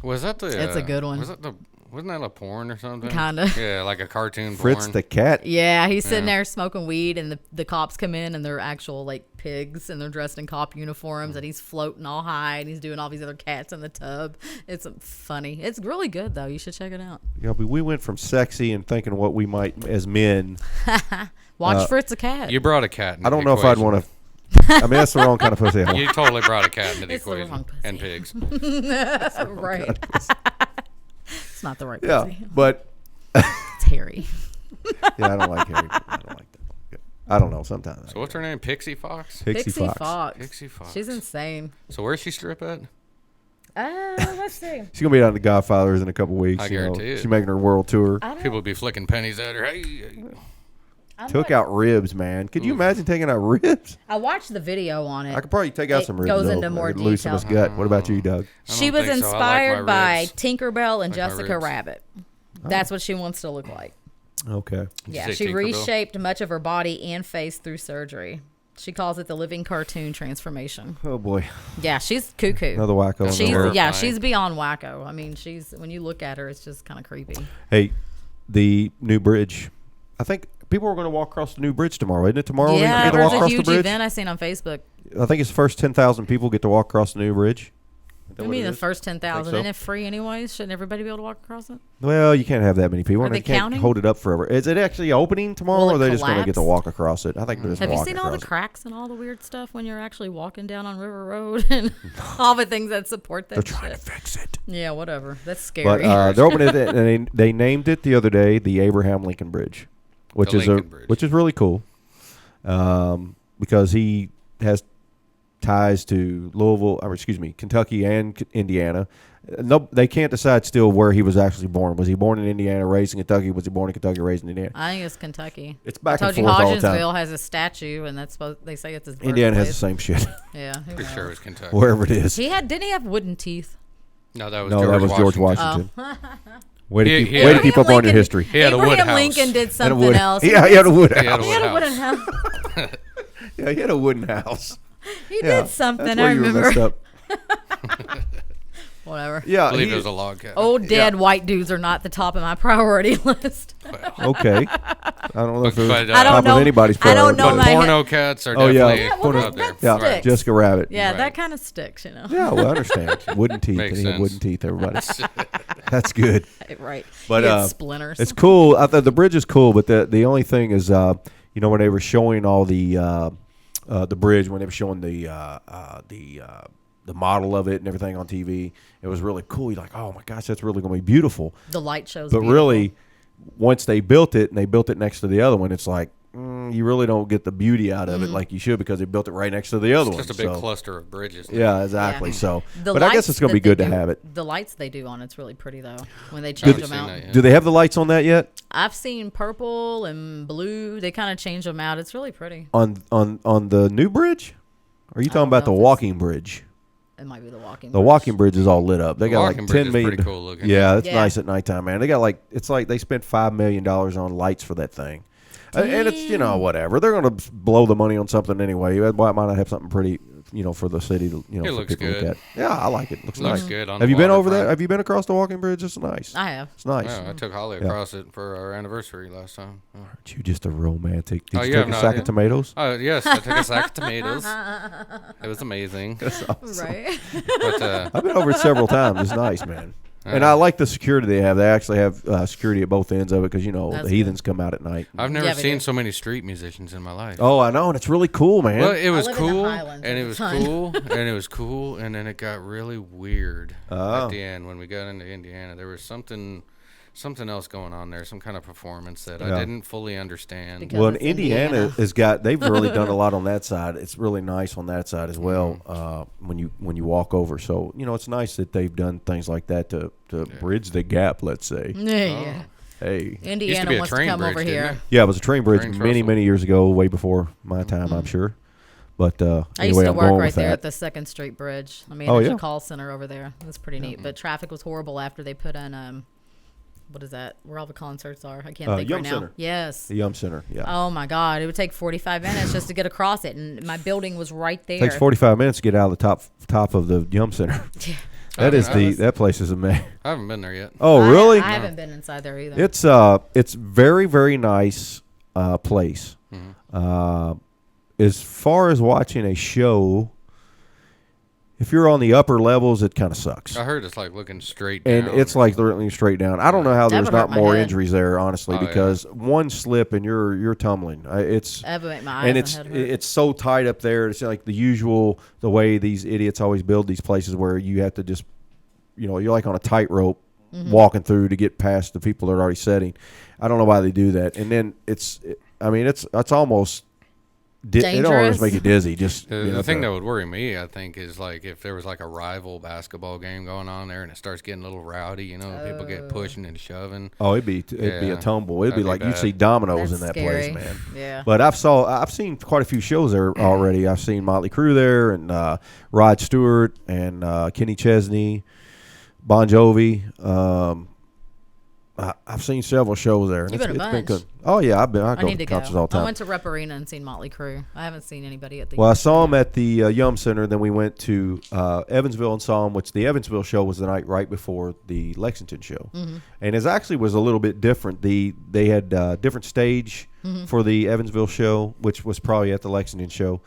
Speaker 4: Was that the?
Speaker 3: It's a good one.
Speaker 4: Wasn't that a porn or something?
Speaker 3: Kinda.
Speaker 4: Yeah, like a cartoon
Speaker 2: Fritz
Speaker 4: porn.
Speaker 2: the Cat.
Speaker 3: Yeah, he's sitting
Speaker 4: Yeah.
Speaker 3: there smoking weed, and the cops come in, and they're actual like pigs, and they're dressed in cop uniforms, and he's floating all high, and he's doing all these other cats in the tub. It's funny. It's really good though. You should check it out.
Speaker 2: Yeah, but we went from sexy and thinking what we might as men.
Speaker 3: Watch Fritz the Cat.
Speaker 4: You brought a cat. Into
Speaker 2: I don't
Speaker 4: the
Speaker 2: know if I'd
Speaker 4: equation.
Speaker 2: want to. I mean, that's the wrong kind of pussy.
Speaker 4: You totally brought a cat into the
Speaker 3: It's the
Speaker 4: equation.
Speaker 3: wrong pussy.
Speaker 4: And pigs.
Speaker 3: Right. It's not the right
Speaker 2: Yeah,
Speaker 3: pussy.
Speaker 2: but
Speaker 3: It's hairy.
Speaker 2: yeah, I don't like Harry. I don't like that. I don't know. Sometimes.
Speaker 4: So what's her name? Pixie Fox?
Speaker 2: Pixie Fox.
Speaker 4: Pixie Fox.
Speaker 3: She's insane.
Speaker 4: So where's she strip at?
Speaker 3: Let's see.
Speaker 2: She's gonna be on the Godfathers in a couple weeks.
Speaker 4: I
Speaker 2: you know.
Speaker 4: guarantee it.
Speaker 2: She's making her world tour.
Speaker 4: People would be flicking pennies at her. Hey.
Speaker 2: Took out ribs, man. Could you imagine taking out ribs?
Speaker 3: I watched the video on it.
Speaker 2: I could probably take out
Speaker 3: It
Speaker 2: some ribs.
Speaker 3: goes
Speaker 2: though.
Speaker 3: into more
Speaker 2: I could lose some of his
Speaker 3: detail.
Speaker 2: gut. What about you, Doug?
Speaker 4: I
Speaker 3: She
Speaker 4: don't
Speaker 3: was
Speaker 4: think so. I like
Speaker 3: inspired
Speaker 4: my
Speaker 3: by
Speaker 4: ribs.
Speaker 3: Tinkerbell and
Speaker 4: Like my
Speaker 3: Jessica
Speaker 4: ribs.
Speaker 3: Rabbit. That's what she wants to look like.
Speaker 2: Okay.
Speaker 3: Yeah,
Speaker 4: say
Speaker 3: she
Speaker 4: Tinkerbell?
Speaker 3: reshaped much of her body and face through surgery. She calls it the living cartoon transformation.
Speaker 2: Oh boy,
Speaker 3: Yeah, she's cuckoo.
Speaker 2: another wacko. in the
Speaker 3: She's
Speaker 2: world.
Speaker 3: yeah,
Speaker 4: Terrifying.
Speaker 3: she's beyond wacko. I mean, she's when you look at her, it's just kind of creepy.
Speaker 2: Hey, the new bridge. I think people are going to walk across the new bridge tomorrow. Isn't it tomorrow?
Speaker 3: Yeah,
Speaker 2: they get to
Speaker 3: there's
Speaker 2: walk
Speaker 3: a
Speaker 2: across the
Speaker 3: huge
Speaker 2: bridge.
Speaker 3: event I seen on Facebook.
Speaker 2: I think it's the first 10,000 people get to walk across the new bridge. Is that
Speaker 3: I
Speaker 2: what
Speaker 3: mean,
Speaker 2: it
Speaker 3: the
Speaker 2: is?
Speaker 3: first 10,000.
Speaker 2: so.
Speaker 3: Isn't it free anyways? Shouldn't everybody be able to walk across it?
Speaker 2: Well, you can't have that many people.
Speaker 3: Are
Speaker 2: and
Speaker 3: they
Speaker 2: can't
Speaker 3: counting?
Speaker 2: hold it up forever. Is it actually opening tomorrow,
Speaker 3: Will
Speaker 2: or
Speaker 3: it
Speaker 2: are they just going to get to
Speaker 3: collapse?
Speaker 2: walk across it? I think they're just
Speaker 3: Have you
Speaker 2: walking
Speaker 3: seen all the
Speaker 2: across it.
Speaker 3: cracks and all the weird stuff when you're actually walking down on River Road and all the things that support that
Speaker 2: They're
Speaker 3: shit?
Speaker 2: trying to fix it.
Speaker 3: Yeah, whatever. That's scary.
Speaker 2: But they're opening it, and they named it the other day the Abraham Lincoln Bridge, which
Speaker 4: The
Speaker 2: is
Speaker 4: Lincoln Bridge.
Speaker 2: which is really cool, because he has ties to Louisville, or excuse me, Kentucky and Indiana. No, they can't decide still where he was actually born. Was he born in Indiana, raised in Kentucky? Was he born in Kentucky, raised in Indiana?
Speaker 3: I think it's Kentucky.
Speaker 2: It's back
Speaker 3: I
Speaker 2: and
Speaker 3: told you
Speaker 2: forth all the time.
Speaker 3: Hodgenville has a statue, and that's supposed they say it's his birthplace.
Speaker 2: Indiana has the same shit,
Speaker 3: Yeah, who
Speaker 4: Pretty
Speaker 3: knows?
Speaker 4: sure it was Kentucky.
Speaker 2: wherever it is.
Speaker 3: Didn't he have wooden teeth?
Speaker 4: No, that was
Speaker 2: No,
Speaker 4: George
Speaker 2: that was George
Speaker 4: Washington.
Speaker 2: Washington. Way to
Speaker 4: He-
Speaker 2: keep,
Speaker 4: he
Speaker 2: way
Speaker 4: had-
Speaker 2: to keep up on your
Speaker 3: Lincoln-
Speaker 2: history.
Speaker 4: He had a wood
Speaker 3: Abraham
Speaker 4: house.
Speaker 3: Lincoln did
Speaker 2: And a
Speaker 3: something
Speaker 2: wood-
Speaker 3: else.
Speaker 2: Yeah, he had a wood
Speaker 4: He had a
Speaker 2: house.
Speaker 3: He had a
Speaker 4: wood
Speaker 3: wooden
Speaker 4: house.
Speaker 3: house.
Speaker 2: Yeah, he had a wooden house.
Speaker 3: He
Speaker 2: Yeah,
Speaker 3: did something.
Speaker 2: that's
Speaker 3: I
Speaker 2: where you were messed
Speaker 3: remember.
Speaker 2: up.
Speaker 3: Whatever.
Speaker 2: Yeah,
Speaker 4: I believe
Speaker 2: he-
Speaker 4: it was a log cabin.
Speaker 3: Old dead white dudes are not the top of my priority list.
Speaker 2: okay. I don't know if it was
Speaker 4: But,
Speaker 3: I don't
Speaker 2: top of
Speaker 3: know-
Speaker 2: anybody's
Speaker 3: I don't
Speaker 2: priority,
Speaker 3: know
Speaker 2: but-
Speaker 3: my-
Speaker 4: Porno cats are
Speaker 2: Oh, yeah.
Speaker 4: definitely
Speaker 2: Yeah,
Speaker 3: well,
Speaker 4: up there.
Speaker 2: Yeah,
Speaker 3: sticks.
Speaker 2: Jessica Rabbit.
Speaker 3: Yeah,
Speaker 4: Right.
Speaker 3: that kind of sticks, you know.
Speaker 2: Yeah, well, I understand. Wooden teeth.
Speaker 4: Makes
Speaker 2: He had
Speaker 4: sense.
Speaker 2: wooden teeth, everybody. That's good.
Speaker 3: Right.
Speaker 2: But
Speaker 3: He had
Speaker 2: uh,
Speaker 3: splinters.
Speaker 2: it's cool. I thought the bridge is cool, but the only thing is, you know, when they were showing all the bridge, when they were showing the model of it and everything on TV, it was really cool. You're like, oh my gosh, that's really going to be beautiful.
Speaker 3: The light shows.
Speaker 2: But
Speaker 3: beautiful.
Speaker 2: really, once they built it and they built it next to the other one, it's like you really don't get the beauty out of it like you should, because they built it right next to the other
Speaker 4: It's
Speaker 2: one.
Speaker 4: just a big
Speaker 2: so,
Speaker 4: cluster of bridges. now.
Speaker 2: yeah, exactly.
Speaker 3: Yeah.
Speaker 2: So,
Speaker 3: The
Speaker 2: but I guess
Speaker 3: lights
Speaker 2: it's going to be
Speaker 3: that they
Speaker 2: good to
Speaker 3: do-
Speaker 2: have it.
Speaker 3: The lights they do on it's really pretty though when they
Speaker 4: I
Speaker 3: change
Speaker 4: haven't
Speaker 3: them
Speaker 4: seen
Speaker 3: out.
Speaker 4: that yet.
Speaker 2: Do they have the lights on that yet?
Speaker 3: I've seen purple and blue. They kind of change them out. It's really pretty.
Speaker 2: On the new bridge? Or are you talking
Speaker 3: don't
Speaker 2: about the
Speaker 3: know if it's-
Speaker 2: walking bridge?
Speaker 3: It might be the walking.
Speaker 2: The
Speaker 3: bridge.
Speaker 2: walking bridge is all lit up. They
Speaker 4: The
Speaker 2: got
Speaker 4: walking
Speaker 2: like
Speaker 4: bridge
Speaker 2: 10
Speaker 4: is
Speaker 2: million.
Speaker 4: pretty cool looking.
Speaker 2: Yeah, it's
Speaker 3: Yeah.
Speaker 2: nice at nighttime, man. They got like, it's like they spent $5 million on lights for that thing. And it's, you know, whatever. They're going to blow the money on something anyway. Why might not have something pretty, you know, for the city to, you know,
Speaker 4: It
Speaker 2: for
Speaker 4: looks
Speaker 2: people to
Speaker 4: good.
Speaker 2: look at. Yeah, I like it. Looks
Speaker 4: Looks
Speaker 2: nice.
Speaker 4: good on
Speaker 2: Have
Speaker 4: the
Speaker 2: you been over
Speaker 4: waterfront.
Speaker 2: there? Have you been across the walking bridge? It's nice.
Speaker 3: I have.
Speaker 2: It's nice.
Speaker 4: Yeah, I took Holly across it for our anniversary last time. Oh.
Speaker 2: Aren't you just a romantic? Did
Speaker 4: Oh,
Speaker 2: you
Speaker 4: you
Speaker 2: take
Speaker 4: have
Speaker 2: a
Speaker 4: no
Speaker 2: sack
Speaker 4: idea?
Speaker 2: of tomatoes?
Speaker 4: Oh yes, I took a sack of tomatoes. It was amazing.
Speaker 3: Right.
Speaker 4: But
Speaker 2: I've been over it several times. It's nice, man. And I like the security they have. They actually have security at both ends of it because, you know,
Speaker 3: That's
Speaker 2: the heathens come out at night.
Speaker 4: I've never
Speaker 3: Yeah, they
Speaker 4: seen
Speaker 3: do.
Speaker 4: so many street musicians in my life.
Speaker 2: Oh, I know, and it's really cool, man.
Speaker 4: Well, it was
Speaker 3: live in the
Speaker 4: cool,
Speaker 3: Highlands
Speaker 4: and
Speaker 3: all
Speaker 4: it
Speaker 3: the
Speaker 4: was
Speaker 3: time.
Speaker 4: cool, and it was cool, and then it got really weird
Speaker 2: Oh.
Speaker 4: at the end when we got into Indiana. There was something something else going on there, some kind of performance that I
Speaker 2: Yeah.
Speaker 4: didn't fully understand.
Speaker 3: Because
Speaker 2: Well,
Speaker 3: it's
Speaker 2: Indiana
Speaker 3: Indiana.
Speaker 2: has got. They've really done a lot on that side. It's really nice on that side as well. When you walk over, so it's nice that they've done things like that to bridge the gap. Let's say.
Speaker 3: Yeah.
Speaker 2: Hey.
Speaker 3: Indiana
Speaker 4: be a
Speaker 3: wants to
Speaker 4: train
Speaker 3: come
Speaker 4: bridge,
Speaker 3: over
Speaker 4: didn't
Speaker 3: here.
Speaker 4: it?
Speaker 2: Yeah, it was a train bridge
Speaker 4: Train
Speaker 2: many
Speaker 4: trestle.
Speaker 2: years ago, way before my time, I'm sure. But
Speaker 3: I used
Speaker 2: anyway,
Speaker 3: to
Speaker 2: I'm
Speaker 3: work
Speaker 2: going
Speaker 3: right
Speaker 2: with
Speaker 3: there
Speaker 2: that.
Speaker 3: at the 2nd Street Bridge. I mean,
Speaker 2: Oh,
Speaker 3: there's
Speaker 2: yeah.
Speaker 3: a call center over there. It was pretty neat. But traffic was horrible after they put in, what is that? Where all the concerts are. I can't think
Speaker 2: Yum
Speaker 3: right now.
Speaker 2: Center.
Speaker 3: Yes.
Speaker 2: The Yum Center. Yeah.
Speaker 3: Oh, my God. It would take 45 minutes just to get across it. And my building was right there.
Speaker 2: It takes 45 minutes to get out of the top of the Yum Center. That place is amazing.
Speaker 4: I haven't been there yet.
Speaker 2: Oh, really?
Speaker 3: I haven't been inside there either.
Speaker 2: It's very, very nice place. As far as watching a show, if you're on the upper levels, it kind of sucks.
Speaker 4: I heard it's like looking straight down.
Speaker 2: And it's like looking straight down. I don't know how there's
Speaker 3: That would
Speaker 2: not
Speaker 3: hurt my
Speaker 2: more
Speaker 3: head.
Speaker 2: injuries there, honestly,
Speaker 4: Oh, yeah.
Speaker 2: because one slip and you're tumbling. It's
Speaker 3: That would make my eyes
Speaker 2: and
Speaker 3: and head hurt.
Speaker 2: it's so tight up there. It's like the way these idiots always build these places where you have to just, you're like on a tightrope
Speaker 3: Mm-hmm.
Speaker 2: walking through to get past the people that are already setting. I don't know why they do that. And then it's almost. It don't always
Speaker 3: Dangerous.
Speaker 2: make you dizzy. Just
Speaker 4: The thing that would worry me, I think, is like if there was like a rival basketball game going on there and it starts getting a little rowdy, people get pushing and shoving.
Speaker 2: Oh, it'd be a
Speaker 4: Yeah,
Speaker 2: tumble. It'd be
Speaker 4: that'd be
Speaker 2: like you'd
Speaker 4: bad.
Speaker 2: see dominoes
Speaker 3: That's
Speaker 2: in that
Speaker 3: scary.
Speaker 2: place, man.
Speaker 3: Yeah.
Speaker 2: But I've seen quite a few shows there already. I've seen Motley Crue there, and Rod Stewart, and Kenny Chesney, Bon Jovi. I've seen several shows there.
Speaker 3: You've been a
Speaker 2: It's
Speaker 3: bunch.
Speaker 2: good. Oh yeah, I go
Speaker 3: I need
Speaker 2: to
Speaker 3: to
Speaker 2: concerts
Speaker 3: go.
Speaker 2: all the time.
Speaker 3: I went to Rep Arena and seen Motley Crue. I haven't seen anybody at the.
Speaker 2: Well, I saw him at the Yum Center. Then we went to Evansville and saw him, which the Evansville show was the night right before the Lexington show.
Speaker 3: Mm-hmm.
Speaker 2: And it actually was a little bit different. They had different stage
Speaker 3: Mm-hmm.
Speaker 2: for the Evansville show, which was probably at the Lexington show.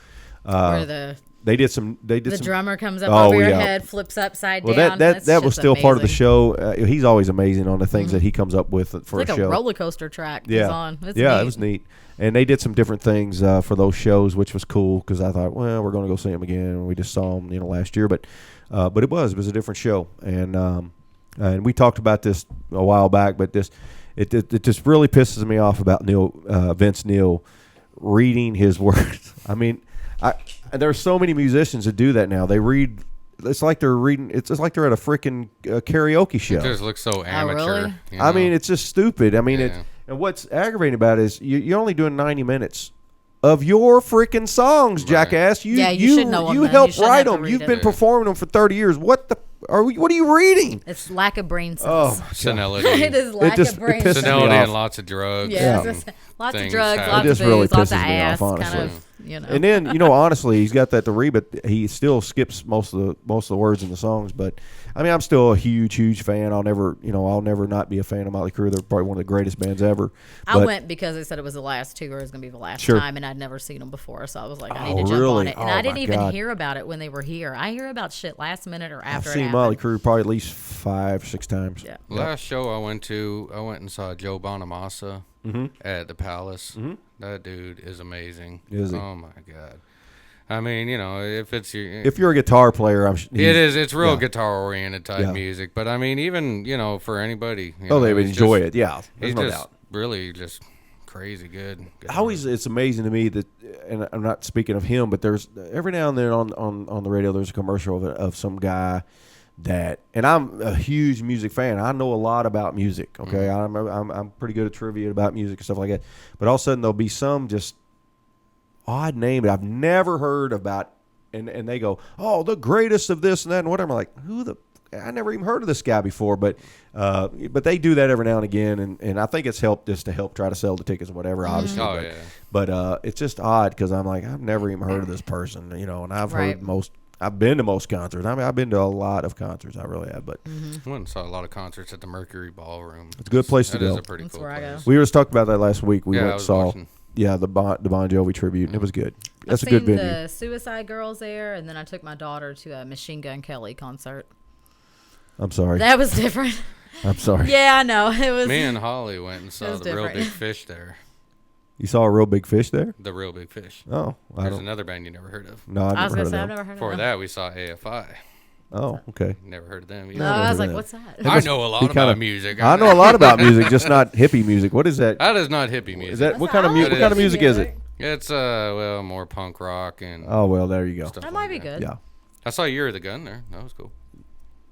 Speaker 3: where the
Speaker 2: They did some.
Speaker 3: drummer comes up
Speaker 2: Oh,
Speaker 3: over your
Speaker 2: yeah.
Speaker 3: head, flips upside
Speaker 2: Well,
Speaker 3: down.
Speaker 2: that was
Speaker 3: just
Speaker 2: still part of the
Speaker 3: amazing.
Speaker 2: show. He's always amazing on the things that he comes up with for
Speaker 3: It's like
Speaker 2: a show.
Speaker 3: a roller coaster track.
Speaker 2: Yeah,
Speaker 3: Is on. It's
Speaker 2: yeah,
Speaker 3: neat.
Speaker 2: it was neat. And they did some different things for those shows, which was cool because I thought, well, we're going to go see them again. And we just saw them, last year, but it was a different show, and we talked about this a while back, but it just really pisses me off about Vince Neil reading his words. I mean, there are so many musicians that do that now. They read. It's like they're reading. It's just like they're at a freaking karaoke show.
Speaker 4: It just looks so amateur.
Speaker 3: really?
Speaker 2: I mean, it's just stupid. I mean,
Speaker 4: Yeah.
Speaker 2: and what's aggravating about it is you're only doing 90 minutes of your freaking songs, jackass.
Speaker 3: Yeah, you should know 'em
Speaker 2: You
Speaker 3: then.
Speaker 2: helped
Speaker 3: You shouldn't
Speaker 2: write
Speaker 3: have to
Speaker 2: them.
Speaker 3: read
Speaker 2: You've
Speaker 3: it.
Speaker 2: been performing them for 30 years. What are you reading?
Speaker 3: It's lack of brain
Speaker 2: Oh,
Speaker 3: cells.
Speaker 2: my God.
Speaker 4: senility.
Speaker 3: It is lack
Speaker 2: just-
Speaker 3: of brain
Speaker 2: it pisses
Speaker 3: cells.
Speaker 2: me
Speaker 4: Senility
Speaker 2: off.
Speaker 4: and lots of drugs.
Speaker 3: Yeah,
Speaker 4: and
Speaker 3: it's lots of
Speaker 4: things
Speaker 3: drugs,
Speaker 4: happen.
Speaker 3: lots
Speaker 2: It
Speaker 3: of
Speaker 2: just really
Speaker 3: booze, lots of
Speaker 2: pisses me off,
Speaker 3: ass, kind
Speaker 2: honestly.
Speaker 3: of,
Speaker 2: And then honestly, he's got that to read, but he still skips most of the words in the songs. But I mean, I'm still a huge fan. I'll never not be a fan of Motley Crue. They're probably one of the greatest bands ever.
Speaker 3: I
Speaker 2: But-
Speaker 3: went because they said it was the last tour. It was going to be the last
Speaker 2: Sure.
Speaker 3: time, and I'd never seen them before. So I was like, I
Speaker 2: Oh,
Speaker 3: need to jump
Speaker 2: really?
Speaker 3: on it. And
Speaker 2: Oh,
Speaker 3: I didn't
Speaker 2: my
Speaker 3: even
Speaker 2: God.
Speaker 3: hear about it when they were here. I hear about shit last minute or
Speaker 2: I've
Speaker 3: after it
Speaker 2: seen
Speaker 3: happened.
Speaker 2: Motley Crue probably at least 5-6 times.
Speaker 3: Yeah.
Speaker 4: Last show I went and saw Joe Bonamassa at the Palace. That dude is amazing.
Speaker 2: Is he?
Speaker 4: Oh my God. I mean, if it's your,
Speaker 2: If you're a guitar player,
Speaker 4: it is. It's real
Speaker 2: yeah.
Speaker 4: guitar-oriented type
Speaker 2: Yeah.
Speaker 4: music. But I mean, even for anybody,
Speaker 2: they would
Speaker 4: he's
Speaker 2: enjoy
Speaker 4: just-
Speaker 2: it. Yeah, there's
Speaker 4: He's
Speaker 2: no
Speaker 4: just
Speaker 2: doubt.
Speaker 4: really just crazy good.
Speaker 2: It's amazing to me that, and I'm not speaking of him, but there's every now and then on the radio there's a commercial of some guy that, and I'm a huge music fan. I know a lot about music. Okay, I'm pretty good at trivia about music and stuff like that. But all of a sudden there'll be some just odd name that I've never heard about, and they go, oh, the greatest of this and that and whatever. I'm like, I never even heard of this guy before, but they do that every now and again, and I think it's helped just to help try to sell the tickets or whatever, obviously.
Speaker 4: Oh,
Speaker 2: but,
Speaker 4: yeah.
Speaker 2: but it's just odd because I'm like, I've never even heard of this person, and I've
Speaker 3: Right.
Speaker 2: heard I've been to most concerts. I mean, I've been to a lot of concerts. I really have, but
Speaker 4: I went and saw a lot of concerts at the Mercury Ballroom.
Speaker 2: It's a good place to
Speaker 4: That is
Speaker 2: go.
Speaker 4: a pretty
Speaker 3: That's
Speaker 4: cool
Speaker 3: where I go.
Speaker 4: place.
Speaker 2: we were just talking about that last week. We
Speaker 4: Yeah,
Speaker 2: went
Speaker 4: I
Speaker 2: and
Speaker 4: was
Speaker 2: saw
Speaker 4: watching.
Speaker 2: the Bon Jovi tribute, and it was good. That's a
Speaker 3: I've
Speaker 2: good
Speaker 3: seen
Speaker 2: venue.
Speaker 3: the Suicide Girls there, and then I took my daughter to a Machine Gun Kelly concert.
Speaker 2: I'm sorry.
Speaker 3: That was different.
Speaker 2: I'm sorry.
Speaker 3: Yeah, I know. It was.
Speaker 4: Me and Holly went and saw
Speaker 3: was
Speaker 4: the Real
Speaker 3: different.
Speaker 4: Big Fish there.
Speaker 2: You saw a real big fish there?
Speaker 4: The Real Big Fish.
Speaker 2: Oh, I
Speaker 4: There's
Speaker 2: don't.
Speaker 4: another band you never heard of.
Speaker 2: No, I've
Speaker 3: I was
Speaker 2: never
Speaker 3: gonna say
Speaker 2: heard
Speaker 3: I've
Speaker 2: of
Speaker 3: never heard
Speaker 4: Before
Speaker 3: of
Speaker 4: that, we saw AFI.
Speaker 2: Oh, okay.
Speaker 4: Never heard of them.
Speaker 3: No,
Speaker 4: Either.
Speaker 3: I was
Speaker 2: Yeah.
Speaker 3: like, what's that?
Speaker 4: I know a lot about music.
Speaker 2: I know a lot about music, just not hippie music. What is that?
Speaker 4: That is not hippie music.
Speaker 2: Is that what kind of
Speaker 3: I like
Speaker 2: music is it?
Speaker 4: It's more punk rock and.
Speaker 2: Oh well, there you go.
Speaker 4: stuff
Speaker 3: That
Speaker 4: like
Speaker 3: might be good.
Speaker 2: Yeah,
Speaker 4: I saw Year of the Gun there. That was cool.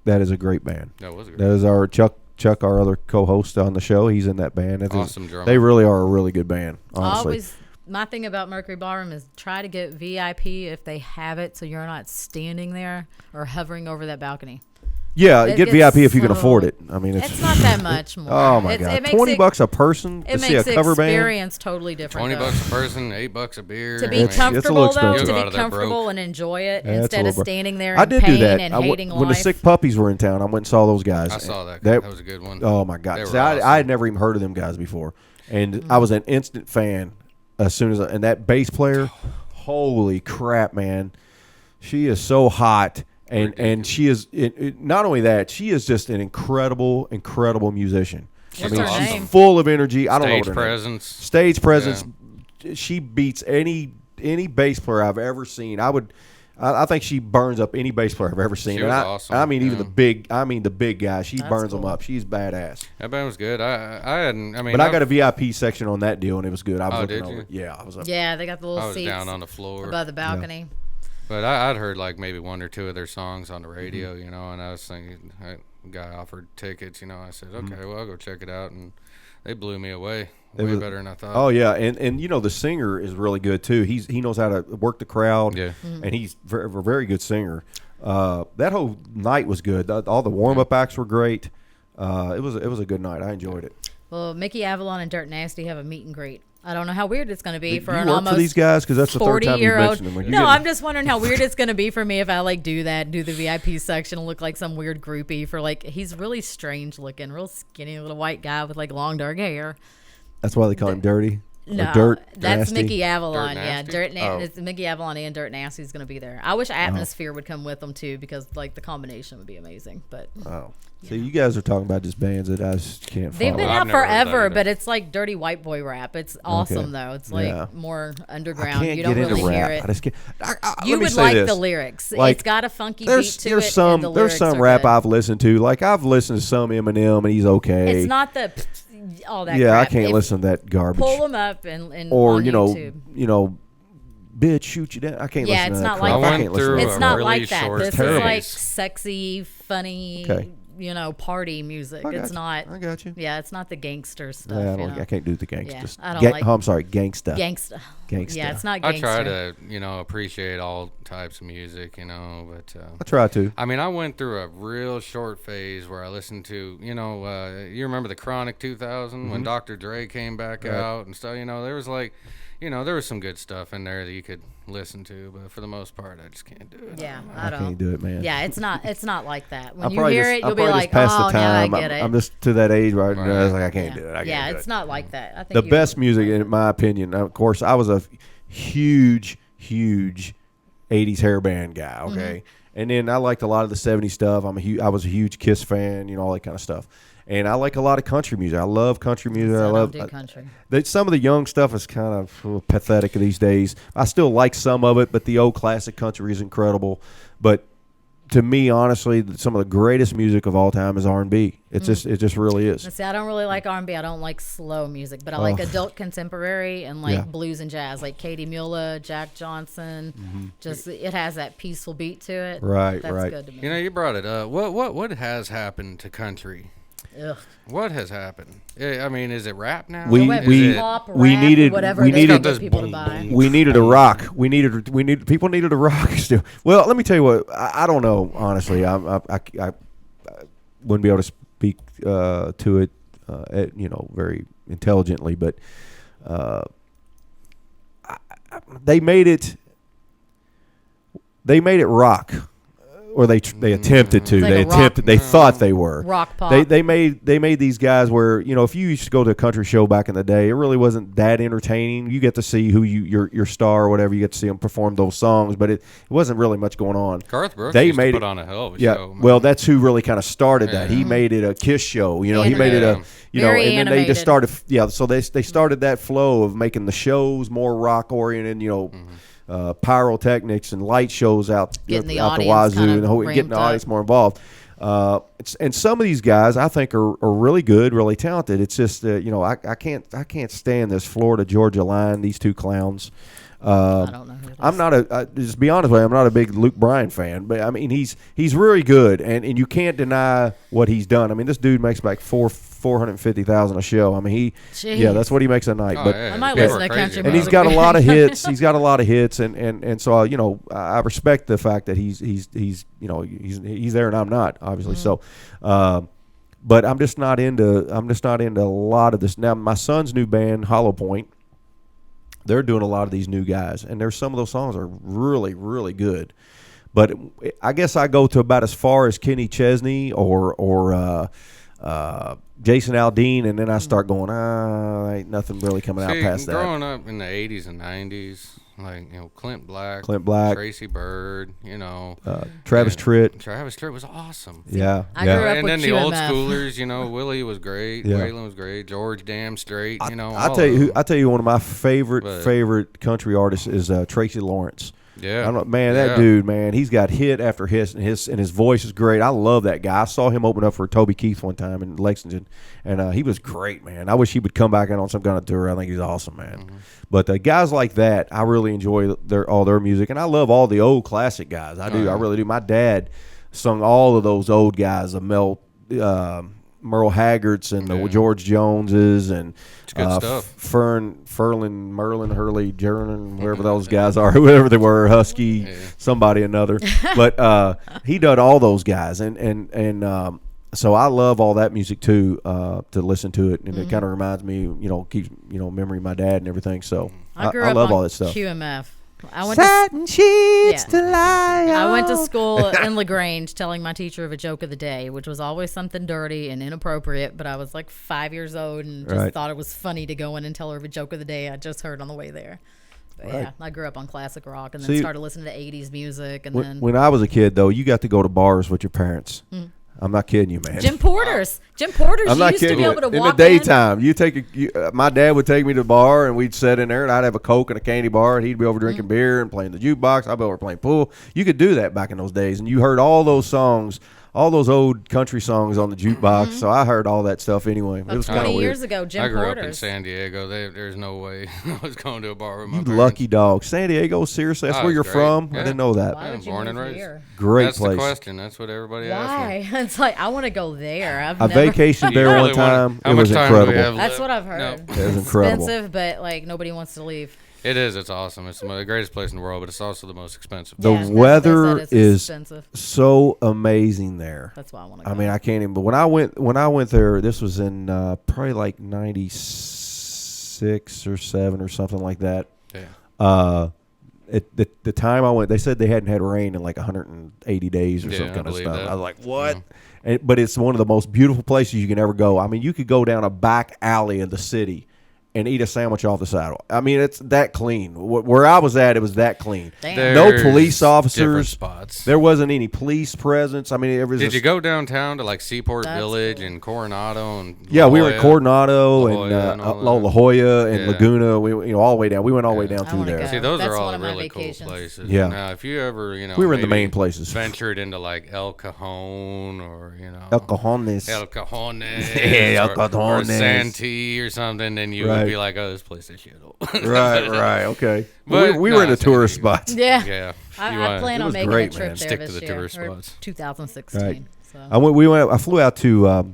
Speaker 2: that is a great band.
Speaker 4: That was great.
Speaker 2: That is our Chuck, our other co-host on the show. He's in that band. That's
Speaker 4: Awesome drummer.
Speaker 2: They really are a really good band. Honestly,
Speaker 3: My thing about Mercury Ballroom is try to get VIP if they have it, so you're not standing there or hovering over that balcony.
Speaker 2: yeah,
Speaker 3: It
Speaker 2: get
Speaker 3: gets
Speaker 2: VIP if you can
Speaker 3: so-
Speaker 2: afford it. I mean,
Speaker 3: It's not that much more.
Speaker 2: Oh my
Speaker 3: It's-
Speaker 2: god,
Speaker 3: it makes
Speaker 2: $20 a person to
Speaker 3: It
Speaker 2: see a
Speaker 3: makes the
Speaker 2: cover band.
Speaker 3: experience totally different.
Speaker 4: $20
Speaker 3: though.
Speaker 4: a person, $8 a beer.
Speaker 3: To
Speaker 4: I
Speaker 3: be
Speaker 4: mean,
Speaker 2: it's a little
Speaker 3: comfortable though,
Speaker 2: expensive.
Speaker 4: You'll
Speaker 3: to
Speaker 4: go out
Speaker 3: be
Speaker 4: of there
Speaker 3: comfortable
Speaker 4: broke.
Speaker 3: and enjoy it
Speaker 2: Yeah, it's a
Speaker 3: instead of
Speaker 2: little bro-
Speaker 3: standing there
Speaker 2: I
Speaker 3: in
Speaker 2: did
Speaker 3: pain
Speaker 2: do that.
Speaker 3: and
Speaker 2: When
Speaker 3: hating
Speaker 2: the
Speaker 3: life.
Speaker 2: Sick Puppies were in town, I went and saw those guys.
Speaker 4: I saw that.
Speaker 2: That
Speaker 4: That was a good one.
Speaker 2: Oh my god!
Speaker 4: They were
Speaker 2: See,
Speaker 4: awesome.
Speaker 2: I had never even heard of them guys before, and I was an instant fan as soon as. And that bass player, holy crap, man! She is so hot, and she is not only that, she is just an incredible musician.
Speaker 3: What's her
Speaker 2: she's
Speaker 3: name?
Speaker 2: full of energy. I don't know
Speaker 4: Stage
Speaker 2: what her name is.
Speaker 4: presence.
Speaker 2: Stage presence. She beats any bass player I've ever seen. I think she burns up any bass player I've ever seen.
Speaker 4: She
Speaker 2: And
Speaker 4: was awesome,
Speaker 2: I mean, even
Speaker 4: yeah.
Speaker 2: the big guy. She
Speaker 3: That's
Speaker 2: burns them
Speaker 3: cool.
Speaker 2: up. She's badass.
Speaker 4: That band was good. I hadn't. I mean,
Speaker 2: But I got a VIP section on that deal, and it was good. I was
Speaker 4: Oh,
Speaker 2: looking
Speaker 4: did
Speaker 2: over.
Speaker 4: you?
Speaker 2: it. Yeah, I was up.
Speaker 3: Yeah, they got the
Speaker 4: I
Speaker 3: little
Speaker 4: was
Speaker 3: seats
Speaker 4: down on the floor.
Speaker 3: above the balcony.
Speaker 4: But I'd heard like maybe one or two of their songs on the
Speaker 2: Mm-hmm.
Speaker 4: radio, you know, and I was thinking, a guy offered tickets, you know. I said, okay, well, I'll go check it out, and they blew me away. Way
Speaker 2: was-
Speaker 4: better than I thought.
Speaker 2: Oh yeah, and you know the singer is really good too. He knows how to work the crowd.
Speaker 4: Yeah.
Speaker 2: and he's a very good singer. That whole night was good. All the warm up acts were great. It was a good night. I enjoyed it.
Speaker 3: Well, Mickey Avalon and Dirt Nasty have a meet and greet. I don't know how weird it's going to be
Speaker 2: Do
Speaker 3: for
Speaker 2: you
Speaker 3: an
Speaker 2: work
Speaker 3: almost
Speaker 2: for these guys? 'Cause that's the third time you've
Speaker 3: 40-year-old.
Speaker 2: mentioned them. When you
Speaker 3: No,
Speaker 2: get-
Speaker 3: I'm just wondering how weird it's going to be for me if I like do the VIP section and look like some weird groupie for like he's really strange looking, real skinny little white guy with like long dark hair.
Speaker 2: That's why they call him Dirty. Or
Speaker 3: No,
Speaker 2: Dirt.
Speaker 3: that's
Speaker 2: Nasty?
Speaker 3: Mickey Avalon.
Speaker 4: Dirt
Speaker 3: Yeah,
Speaker 4: Nasty?
Speaker 3: It's Mickey Avalon and Dirt Nasty is going to be there. I wish Atmosphere would come with them too because like the combination would be amazing. But
Speaker 2: Oh, so you guys are talking about just bands that I just can't
Speaker 3: they've
Speaker 2: follow.
Speaker 3: been
Speaker 4: I've
Speaker 3: out
Speaker 4: never heard that
Speaker 3: forever,
Speaker 4: either.
Speaker 3: but it's like dirty white boy rap. It's awesome though. It's like
Speaker 2: Yeah.
Speaker 3: more
Speaker 2: I
Speaker 3: underground.
Speaker 2: can't
Speaker 3: You don't
Speaker 2: get into
Speaker 3: really
Speaker 2: rap.
Speaker 3: hear it.
Speaker 2: I just can't.
Speaker 3: You
Speaker 2: let me
Speaker 3: would
Speaker 2: say
Speaker 3: like
Speaker 2: this.
Speaker 3: the lyrics.
Speaker 2: Like,
Speaker 3: It's got a funky beat
Speaker 2: There's
Speaker 3: to
Speaker 2: there's
Speaker 3: it.
Speaker 2: some
Speaker 3: and the
Speaker 2: there's
Speaker 3: lyrics
Speaker 2: some
Speaker 3: are
Speaker 2: rap
Speaker 3: good.
Speaker 2: I've listened to. Like I've listened to some Eminem and he's okay.
Speaker 3: It's not the all that.
Speaker 2: yeah,
Speaker 3: crap.
Speaker 2: I can't
Speaker 3: If-
Speaker 2: listen to that garbage.
Speaker 3: Pull them up and
Speaker 2: Or
Speaker 3: on YouTube.
Speaker 2: you know, bitch, shoot you down. I can't
Speaker 3: Yeah,
Speaker 2: listen
Speaker 3: it's
Speaker 2: to that
Speaker 3: not
Speaker 2: crap.
Speaker 3: like
Speaker 2: I
Speaker 3: that.
Speaker 2: can't listen to
Speaker 4: It's
Speaker 2: that
Speaker 3: It's
Speaker 2: crap.
Speaker 3: not
Speaker 4: really
Speaker 3: like that.
Speaker 4: short
Speaker 3: This is
Speaker 2: terrible.
Speaker 3: like sexy, funny,
Speaker 2: Okay.
Speaker 3: party music.
Speaker 2: I got
Speaker 3: It's
Speaker 2: you.
Speaker 3: not.
Speaker 2: I got you.
Speaker 3: Yeah, it's not the gangster stuff.
Speaker 2: Yeah,
Speaker 3: you know?
Speaker 2: I can't do the gangsta.
Speaker 3: Yeah,
Speaker 2: Just
Speaker 3: I don't like-
Speaker 2: I'm sorry, gangsta.
Speaker 3: Gangsta.
Speaker 2: Gangsta.
Speaker 3: Yeah, it's not
Speaker 4: I
Speaker 3: gangster.
Speaker 4: try to, appreciate all types of music, but
Speaker 2: I try to.
Speaker 4: I mean, I went through a real short phase where I listened to, you remember the Chronic 2000 when Dr. Dre came back out and stuff. There was like, there was some good stuff in there that you could listen to, but for the most part, I just can't do it.
Speaker 3: Yeah,
Speaker 2: I
Speaker 3: I don't.
Speaker 2: can't do it, man.
Speaker 3: Yeah, it's not like that. When
Speaker 2: I'm
Speaker 3: you
Speaker 2: probably
Speaker 3: hear
Speaker 2: just-
Speaker 3: it,
Speaker 2: I'm
Speaker 3: you'll be
Speaker 2: probably
Speaker 3: like,
Speaker 2: just past
Speaker 3: oh,
Speaker 2: the
Speaker 3: now I
Speaker 2: time.
Speaker 3: get it.
Speaker 2: I'm just to that age where I was like, I
Speaker 3: yeah.
Speaker 2: can't do it. I can't
Speaker 3: Yeah,
Speaker 2: do
Speaker 3: it's
Speaker 2: it.
Speaker 3: not like that. I think
Speaker 2: The
Speaker 3: you-
Speaker 2: best music, in my opinion. Of course, I was a huge 80s hair band guy.
Speaker 3: Mm-hmm.
Speaker 2: Okay, and then I liked a lot of the 70s stuff. I was a huge Kiss fan. All that kind of stuff. And I like a lot of country music. I love country music.
Speaker 3: So
Speaker 2: I love
Speaker 3: don't do country.
Speaker 2: some of the young stuff is kind of pathetic these days. I still like some of it, but the old classic country is incredible. But to me, honestly, some of the greatest music of all time is R&B. It just really is.
Speaker 3: See, I don't really like R&B. I don't like slow music, but I like adult contemporary and like
Speaker 2: Yeah.
Speaker 3: blues and jazz, like Katie Mueller, Jack Johnson. Just it has that peaceful beat to it.
Speaker 2: Right,
Speaker 3: That's
Speaker 2: right.
Speaker 3: good to me.
Speaker 4: You brought it up. What has happened to country?
Speaker 3: Ugh.
Speaker 4: What has happened? I mean, is it rap now?
Speaker 2: We-
Speaker 3: It went
Speaker 2: we-
Speaker 3: pop,
Speaker 2: we
Speaker 3: rap,
Speaker 2: needed-
Speaker 3: whatever
Speaker 2: we
Speaker 3: they
Speaker 2: needed-
Speaker 3: could get people to buy.
Speaker 2: We needed a rock. People needed a rock still. Well, let me tell you what. I don't know. Honestly, I wouldn't be able to speak to it, very intelligently. But they made it. They made it rock, or they attempted to.
Speaker 3: It's like
Speaker 2: They
Speaker 3: a rock-
Speaker 2: attempted. They thought they were
Speaker 3: Rock pop.
Speaker 2: They made these guys where if you used to go to a country show back in the day, it really wasn't that entertaining. You get to see who your star or whatever. You get to see them perform those songs, but it wasn't really much going on.
Speaker 4: Garth Brooks
Speaker 2: They
Speaker 4: used
Speaker 2: made
Speaker 4: to put
Speaker 2: it-
Speaker 4: on a hell of a
Speaker 2: Yeah,
Speaker 4: show. man.
Speaker 2: well, that's who really kind of started that. He
Speaker 4: Yeah.
Speaker 2: made it a Kiss show. He made it a
Speaker 3: Very
Speaker 2: and then they just
Speaker 3: animated.
Speaker 2: started. Yeah, so they started that flow of making the shows more rock oriented. pyrotechnics and light shows out
Speaker 3: Getting the
Speaker 2: out the
Speaker 3: audience
Speaker 2: wazoo,
Speaker 3: kinda
Speaker 2: and getting the
Speaker 3: ramped up.
Speaker 2: audience more involved. And some of these guys I think are really good, really talented. It's just I can't stand this Florida Georgia line. These two clowns.
Speaker 3: I don't know who it is.
Speaker 2: I'm not just be honest with you, I'm not a big Luke Bryan fan, but I mean he's really good, and you can't deny what he's done. I mean this dude makes like $450,000 a show. I mean that's what he makes a night. But
Speaker 3: I might
Speaker 4: people
Speaker 3: listen
Speaker 4: are
Speaker 3: to
Speaker 4: crazy
Speaker 3: country
Speaker 4: about
Speaker 2: and he's
Speaker 4: it.
Speaker 2: got a lot of hits. He's got a lot of hits, and so I respect the fact that he's there and I'm not obviously. So, but I'm just not into a lot of this. Now my son's new band Hollow Point, they're doing a lot of these new guys, and there's some of those songs are really really good. But I guess I go to about as far as Kenny Chesney or Jason Aldean, and then I start going, ain't nothing really coming out past that.
Speaker 4: Growing up in the 80s and 90s, like, Clint Black, Tracy Bird,
Speaker 2: Travis Tritt.
Speaker 4: Travis Tritt was awesome.
Speaker 2: Yeah.
Speaker 3: I grew up
Speaker 4: And
Speaker 3: with
Speaker 4: then the old
Speaker 3: QMF.
Speaker 4: schoolers, Willie was great,
Speaker 2: Yeah.
Speaker 4: Waylon was great, George Damn Straight,
Speaker 2: I
Speaker 4: all
Speaker 2: tell you,
Speaker 4: of them.
Speaker 2: I tell you, one of my favorite country artists is Tracy Lawrence.
Speaker 4: Yeah.
Speaker 2: That dude, man, he's got hit after hit, and his voice is great. I love that guy. I saw him open up for Toby Keith one time in Lexington, and he was great, man. I wish he would come back in on some kind of tour. I think he's awesome, man.
Speaker 4: Mm-hmm.
Speaker 2: But guys like that, I really enjoy all their music, and I love all the old classic guys. I do, I really do. My dad sung all of those old guys, the Merle Haggards and the George Joneses and
Speaker 4: good stuff.
Speaker 2: Merlin, Hurley, Jernan, wherever those guys are, whoever they were, Husky, somebody another. But he done all those guys, and so I love all that music too, to listen to it, and it kind of reminds me, keeps memory of my dad and everything. So
Speaker 3: I grew
Speaker 2: I
Speaker 3: up
Speaker 2: love
Speaker 3: on
Speaker 2: all that stuff.
Speaker 3: QMF. I went
Speaker 2: Satin sheets
Speaker 3: Yeah.
Speaker 2: to lie
Speaker 3: I went to
Speaker 2: on.
Speaker 3: school in LaGrange telling my teacher of a joke of the day, which was always something dirty and inappropriate, but I was like 5 years old and just
Speaker 2: Right.
Speaker 3: thought it was funny to go in and tell her of a joke of the day I just heard on the way there. But
Speaker 2: Right.
Speaker 3: yeah, I grew up on classic rock and then
Speaker 2: See,
Speaker 3: started listening to 80s music and then
Speaker 2: When I was a kid, though, you got to go to bars with your parents. I'm not kidding you, man.
Speaker 3: Jim Porter's.
Speaker 2: I'm
Speaker 3: You
Speaker 2: not
Speaker 3: used to
Speaker 2: kidding
Speaker 3: be
Speaker 2: you.
Speaker 3: able to
Speaker 2: In the
Speaker 3: walk
Speaker 2: daytime, my dad would take me to the bar, and we'd sit in there, and I'd have a Coke and a candy bar, and he'd be over drinking beer and playing the jukebox. I'd be over playing pool. You could do that back in those days, and you heard all those songs, all those old country songs on the jukebox. So I heard all that stuff anyway. It was kind of
Speaker 3: 20
Speaker 2: weird.
Speaker 3: years ago, Jim
Speaker 4: I grew up in
Speaker 3: Porter's.
Speaker 4: San Diego. There's no way I was going to a bar with my
Speaker 2: You
Speaker 4: parents.
Speaker 2: lucky dog. San Diego, seriously, that's
Speaker 4: Oh,
Speaker 2: where
Speaker 4: it's
Speaker 2: you're
Speaker 4: great.
Speaker 2: from? I
Speaker 4: Yeah.
Speaker 2: didn't know that.
Speaker 3: Why would you
Speaker 4: born
Speaker 3: move
Speaker 4: and raised.
Speaker 3: here?
Speaker 2: Great
Speaker 4: That's
Speaker 2: place.
Speaker 4: the question. That's what everybody asks me.
Speaker 3: Why? It's like I want to go there. I've
Speaker 2: I
Speaker 3: never.
Speaker 2: vacationed
Speaker 4: You
Speaker 2: there
Speaker 4: really
Speaker 2: one time.
Speaker 4: wanna- how
Speaker 2: It
Speaker 4: much
Speaker 2: was
Speaker 4: time do we
Speaker 2: incredible.
Speaker 4: have
Speaker 3: That's
Speaker 4: left?
Speaker 3: what I've heard.
Speaker 4: No.
Speaker 2: It was incredible.
Speaker 3: Expensive, but like nobody wants to leave.
Speaker 4: It is. It's awesome. It's the greatest place in the world, but it's also the most expensive.
Speaker 2: The
Speaker 3: Yeah, that's what
Speaker 2: weather
Speaker 3: they said, it's
Speaker 2: is
Speaker 3: expensive.
Speaker 2: so amazing there.
Speaker 3: That's why I want to go.
Speaker 2: I mean, I can't even. But when I went there, this was in probably like '96 or '7 or something like that.
Speaker 4: Yeah.
Speaker 2: At the time I went, they said they hadn't had rain in like 180 days or
Speaker 4: Yeah,
Speaker 2: some
Speaker 4: I
Speaker 2: kind of
Speaker 4: believe
Speaker 2: stuff.
Speaker 4: that.
Speaker 2: I was like, what? But it's one of the most beautiful places you can ever go. I mean, you could go down a back alley of the city and eat a sandwich off the sidewalk. I mean, it's that clean. Where I was at, it was that clean.
Speaker 3: Damn.
Speaker 2: No
Speaker 4: There's
Speaker 2: police
Speaker 4: different
Speaker 2: officers.
Speaker 4: spots.
Speaker 2: There wasn't any police presence. I mean, it was
Speaker 4: Did
Speaker 2: just,
Speaker 4: you go downtown to like Seaport
Speaker 3: That's
Speaker 4: Village
Speaker 3: cool.
Speaker 4: and Coronado and
Speaker 2: Yeah,
Speaker 4: La
Speaker 2: we were in
Speaker 4: Jolla?
Speaker 2: Coronado
Speaker 4: La
Speaker 2: and
Speaker 4: Jolla and all
Speaker 2: La
Speaker 4: that.
Speaker 2: Jolla and
Speaker 4: Yeah.
Speaker 2: Laguna. We all the way down. We went all the way down
Speaker 3: I
Speaker 2: through
Speaker 3: wanna
Speaker 2: there.
Speaker 3: go.
Speaker 4: See, those
Speaker 3: That's
Speaker 4: are all
Speaker 3: one of my
Speaker 4: really cool
Speaker 3: vacations.
Speaker 4: places.
Speaker 2: Yeah.
Speaker 4: Now, if you ever,
Speaker 2: We were in the
Speaker 4: maybe
Speaker 2: main places.
Speaker 4: ventured into like El Cajon or
Speaker 2: El Cajones.
Speaker 4: El Cajones,
Speaker 2: Yeah, El
Speaker 4: or
Speaker 2: Cajones.
Speaker 4: Santee or something, then you
Speaker 2: Right.
Speaker 4: would be like, "Oh, this place is shit."
Speaker 2: right. Okay.
Speaker 4: But
Speaker 2: we were in
Speaker 4: no,
Speaker 2: the tourist
Speaker 4: Santee.
Speaker 2: spots.
Speaker 3: Yeah.
Speaker 4: Yeah,
Speaker 3: I
Speaker 4: You wanna-
Speaker 3: plan
Speaker 2: it
Speaker 3: on
Speaker 2: was
Speaker 3: making
Speaker 2: great,
Speaker 3: a trip
Speaker 2: man.
Speaker 3: there
Speaker 4: Stick
Speaker 3: this
Speaker 4: to the
Speaker 3: year,
Speaker 4: tourist
Speaker 3: or
Speaker 4: spots.
Speaker 3: 2016.
Speaker 2: Right.
Speaker 3: So.
Speaker 2: I flew out to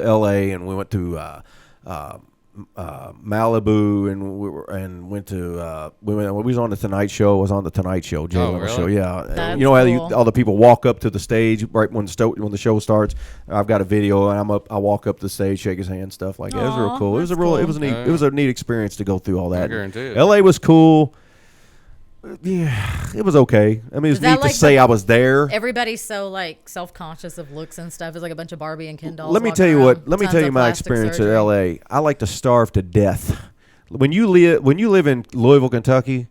Speaker 2: L.A. and we went to Malibu and we was on the Tonight Show. I was on the Tonight Show, Jay
Speaker 4: Oh,
Speaker 2: Leno
Speaker 4: really?
Speaker 2: show. Yeah,
Speaker 3: That's
Speaker 2: you know how
Speaker 3: cool.
Speaker 2: all the people walk up to the stage right when the show starts. I've got a video and I'm up. I walk up the stage, shake his hand, stuff like that. It was real
Speaker 3: Aw,
Speaker 2: cool. It was a
Speaker 3: that's
Speaker 2: real. It
Speaker 3: cool.
Speaker 2: was neat.
Speaker 4: Oh,
Speaker 2: It was a neat experience to go through all that.
Speaker 4: guarantee it.
Speaker 2: L.A. was cool. Yeah, it was okay. I mean, it was
Speaker 3: Is that
Speaker 2: neat
Speaker 3: like
Speaker 2: to say
Speaker 3: the-
Speaker 2: I was there.
Speaker 3: Everybody's so like self-conscious of looks and stuff. It's like a bunch of Barbie and Ken dolls.
Speaker 2: Let me
Speaker 3: walking
Speaker 2: tell you
Speaker 3: around,
Speaker 2: what. Let me
Speaker 3: tons
Speaker 2: tell you
Speaker 3: of
Speaker 2: my
Speaker 3: plastic
Speaker 2: experience
Speaker 3: surgery.
Speaker 2: at L.A. I like to starve to death. When you live in Louisville, Kentucky,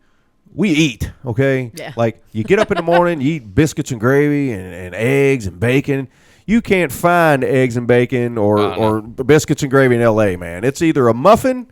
Speaker 2: we eat. Okay,
Speaker 3: Yeah.
Speaker 2: like you get up in the morning, you eat biscuits and gravy and eggs and bacon. You can't find eggs and bacon or biscuits and gravy in L.A. Man, it's either a muffin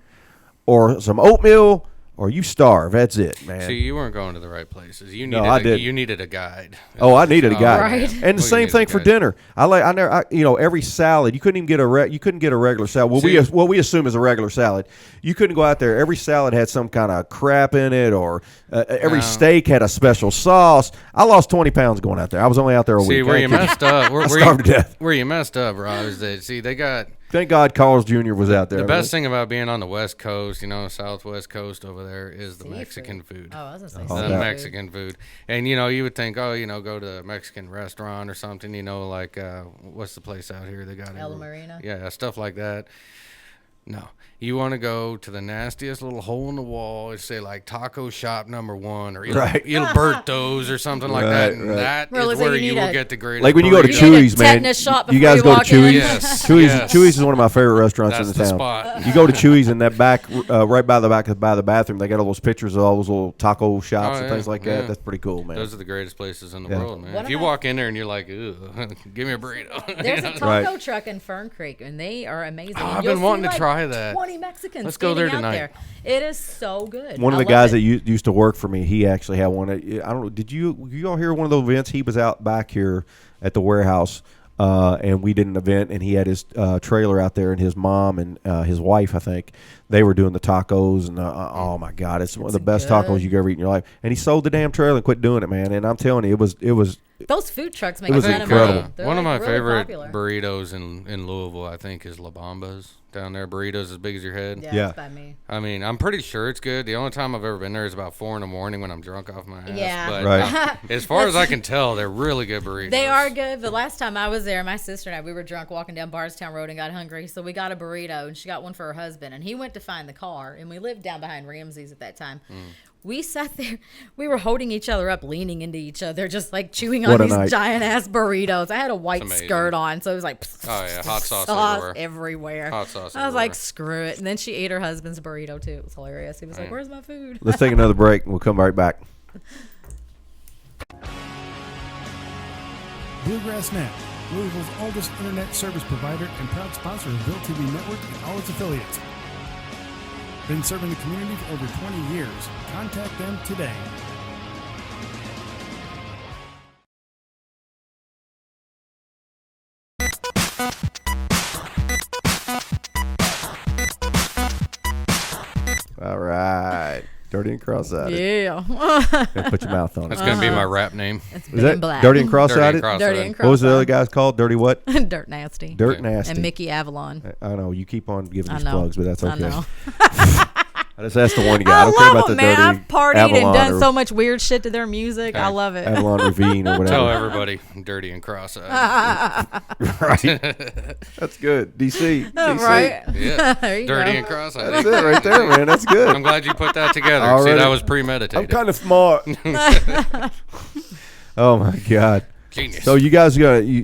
Speaker 2: or some oatmeal or you starve. That's it, man.
Speaker 4: See, you weren't going to the right places. You
Speaker 2: No,
Speaker 4: needed
Speaker 2: I did.
Speaker 4: You needed a guide.
Speaker 2: I needed a guide.
Speaker 3: Right.
Speaker 2: And the
Speaker 4: Well, you
Speaker 2: same
Speaker 4: needed
Speaker 2: thing
Speaker 4: a
Speaker 2: for
Speaker 4: guide.
Speaker 2: dinner. Every salad you couldn't even get you couldn't get a regular salad. What we assume is a regular salad. You couldn't go out there. Every salad had some kind of crap in it, or every steak had a special sauce. I lost 20 pounds going out there. I was only out there a week.
Speaker 4: See, where you messed up,
Speaker 2: starved to death.
Speaker 4: Where you messed up, Rob, is that they got
Speaker 2: Thank God Carl's Jr. was out there.
Speaker 4: the best thing about being on the West Coast, Southwest Coast over there, is the Mexican food.
Speaker 3: Oh, I was gonna say
Speaker 4: The
Speaker 3: seafood.
Speaker 4: Mexican food. And you would think, go to a Mexican restaurant or something, like what's the place out here they got
Speaker 3: El
Speaker 4: it?
Speaker 3: Marina?
Speaker 4: Yeah, stuff like that. No. You want to go to the nastiest little hole in the wall and say like taco shop number 1 or Il Berto's or something like that. And that
Speaker 3: Well,
Speaker 4: is
Speaker 3: it's like
Speaker 4: where
Speaker 3: you
Speaker 4: you
Speaker 3: need
Speaker 4: will
Speaker 3: a-
Speaker 4: get the greatest
Speaker 2: Like when you go to
Speaker 4: burrito.
Speaker 3: You need a
Speaker 2: Chewy's, man.
Speaker 3: tetanus shot
Speaker 2: You
Speaker 3: before
Speaker 2: guys
Speaker 3: you
Speaker 2: go to
Speaker 3: walk in.
Speaker 2: Chewy's.
Speaker 4: Yes,
Speaker 2: Chewy's,
Speaker 4: yes.
Speaker 2: Chewy's is one of my favorite restaurants
Speaker 4: That's
Speaker 2: in
Speaker 4: the
Speaker 2: the town.
Speaker 4: spot.
Speaker 2: You go to Chewy's in that back, right by the bathroom. They got all those pictures of all those little taco shops
Speaker 4: Oh,
Speaker 2: and
Speaker 4: yeah,
Speaker 2: things like
Speaker 4: yeah.
Speaker 2: that. That's pretty cool, man.
Speaker 4: Those are the greatest places in the
Speaker 2: Yeah.
Speaker 4: world, man.
Speaker 3: What
Speaker 4: If you
Speaker 3: about-
Speaker 4: walk in there and you're like, "Ew, give me a burrito."
Speaker 3: There's a taco
Speaker 2: Right.
Speaker 3: truck in Fern Creek, and they are amazing.
Speaker 4: Oh,
Speaker 3: And
Speaker 4: I've
Speaker 3: you'll
Speaker 4: been wanting
Speaker 3: see,
Speaker 4: to
Speaker 3: like,
Speaker 4: try that.
Speaker 3: 20 Mexicans
Speaker 4: Let's go there
Speaker 3: standing out
Speaker 4: tonight.
Speaker 3: there. It is so good.
Speaker 2: One of
Speaker 3: I
Speaker 2: the
Speaker 3: love
Speaker 2: guys
Speaker 3: it.
Speaker 2: that used to work for me, he actually had one. I don't know. Did you all hear one of those events? He was out back here at the warehouse, and we did an event, and he had his trailer out there, and his mom and his wife, I think, they were doing the tacos, and oh my God, it's one of the best
Speaker 3: good.
Speaker 2: tacos you could ever eat in your life. And he sold the damn trailer and quit doing it, man. And I'm telling you, it was
Speaker 3: Those food trucks make
Speaker 2: was
Speaker 3: a ton
Speaker 2: incredible.
Speaker 3: of money. They're,
Speaker 4: One of my
Speaker 3: like, really
Speaker 4: favorite
Speaker 3: popular.
Speaker 4: burritos in Louisville, I think, is La Bamba's down there. Burritos as big as your head.
Speaker 3: Yeah,
Speaker 2: Yeah.
Speaker 3: it's by me.
Speaker 4: I mean, I'm pretty sure it's good. The only time I've ever been there is about 4 in the morning when I'm drunk off my ass.
Speaker 3: Yeah.
Speaker 4: But
Speaker 2: Right.
Speaker 4: as far as I can tell, they're really good burritos.
Speaker 3: They are good. The last time I was there, my sister and I, we were drunk walking down Bardstown Road and got hungry. So we got a burrito, and she got one for her husband. And he went to find the car, and we lived down behind Ramsey's at that time. We sat there. We were holding each other up, leaning into each other, just like chewing on
Speaker 2: What a
Speaker 3: these
Speaker 2: night.
Speaker 3: giant-ass burritos. I had a white
Speaker 4: amazing.
Speaker 3: skirt on, so it was like
Speaker 4: Oh, yeah, hot sauce everywhere.
Speaker 3: everywhere.
Speaker 4: Hot sauce
Speaker 3: I was like,
Speaker 4: everywhere.
Speaker 3: screw it. And then she ate her husband's burrito, too. It was hilarious. He was like, where's my food?
Speaker 2: Let's take another break, and we'll come right back.
Speaker 8: Bluegrass Net, Louisville's oldest internet service provider and proud sponsor of VilleTVNetwork and all its affiliates. Been serving the community for over 20 years. Contact them today.
Speaker 2: All right. Dirty and cross-eyed.
Speaker 3: Yeah.
Speaker 2: And put your mouth on it.
Speaker 4: That's going to be my rap name.
Speaker 3: It's
Speaker 2: Is
Speaker 3: big
Speaker 2: that
Speaker 3: and black.
Speaker 2: Dirty and cross-eyed?
Speaker 3: Dirty and
Speaker 2: What was the other
Speaker 3: cross-eyed.
Speaker 2: guy's called? Dirty what?
Speaker 3: Dirt Nasty.
Speaker 2: Dirt
Speaker 4: Okay.
Speaker 2: Nasty.
Speaker 3: And Mickey Avalon.
Speaker 2: I know. You keep on giving
Speaker 3: I
Speaker 2: these
Speaker 3: know.
Speaker 2: plugs, but that's
Speaker 3: I
Speaker 2: okay.
Speaker 3: know.
Speaker 2: I just asked the one guy. I
Speaker 3: I
Speaker 2: don't care
Speaker 3: love
Speaker 2: about
Speaker 3: them,
Speaker 2: the
Speaker 3: man.
Speaker 2: Dirty
Speaker 3: I've partied
Speaker 2: Avalon
Speaker 3: and done
Speaker 2: or
Speaker 3: so much weird shit to their music. I
Speaker 4: Okay.
Speaker 3: love it.
Speaker 2: Avalon Ravine or
Speaker 4: Tell
Speaker 2: whatever.
Speaker 4: everybody, dirty and cross-eyed.
Speaker 2: Right. That's good. DC. DC.
Speaker 3: Right?
Speaker 4: Yeah,
Speaker 3: There you
Speaker 4: dirty
Speaker 3: go.
Speaker 4: and cross-eyed.
Speaker 2: That's it right there, man. That's good.
Speaker 4: I'm glad you put that together. See,
Speaker 2: Already.
Speaker 4: that was
Speaker 2: I'm
Speaker 4: premeditated.
Speaker 2: kind of smart. Oh my God.
Speaker 4: Genius.
Speaker 2: So you guys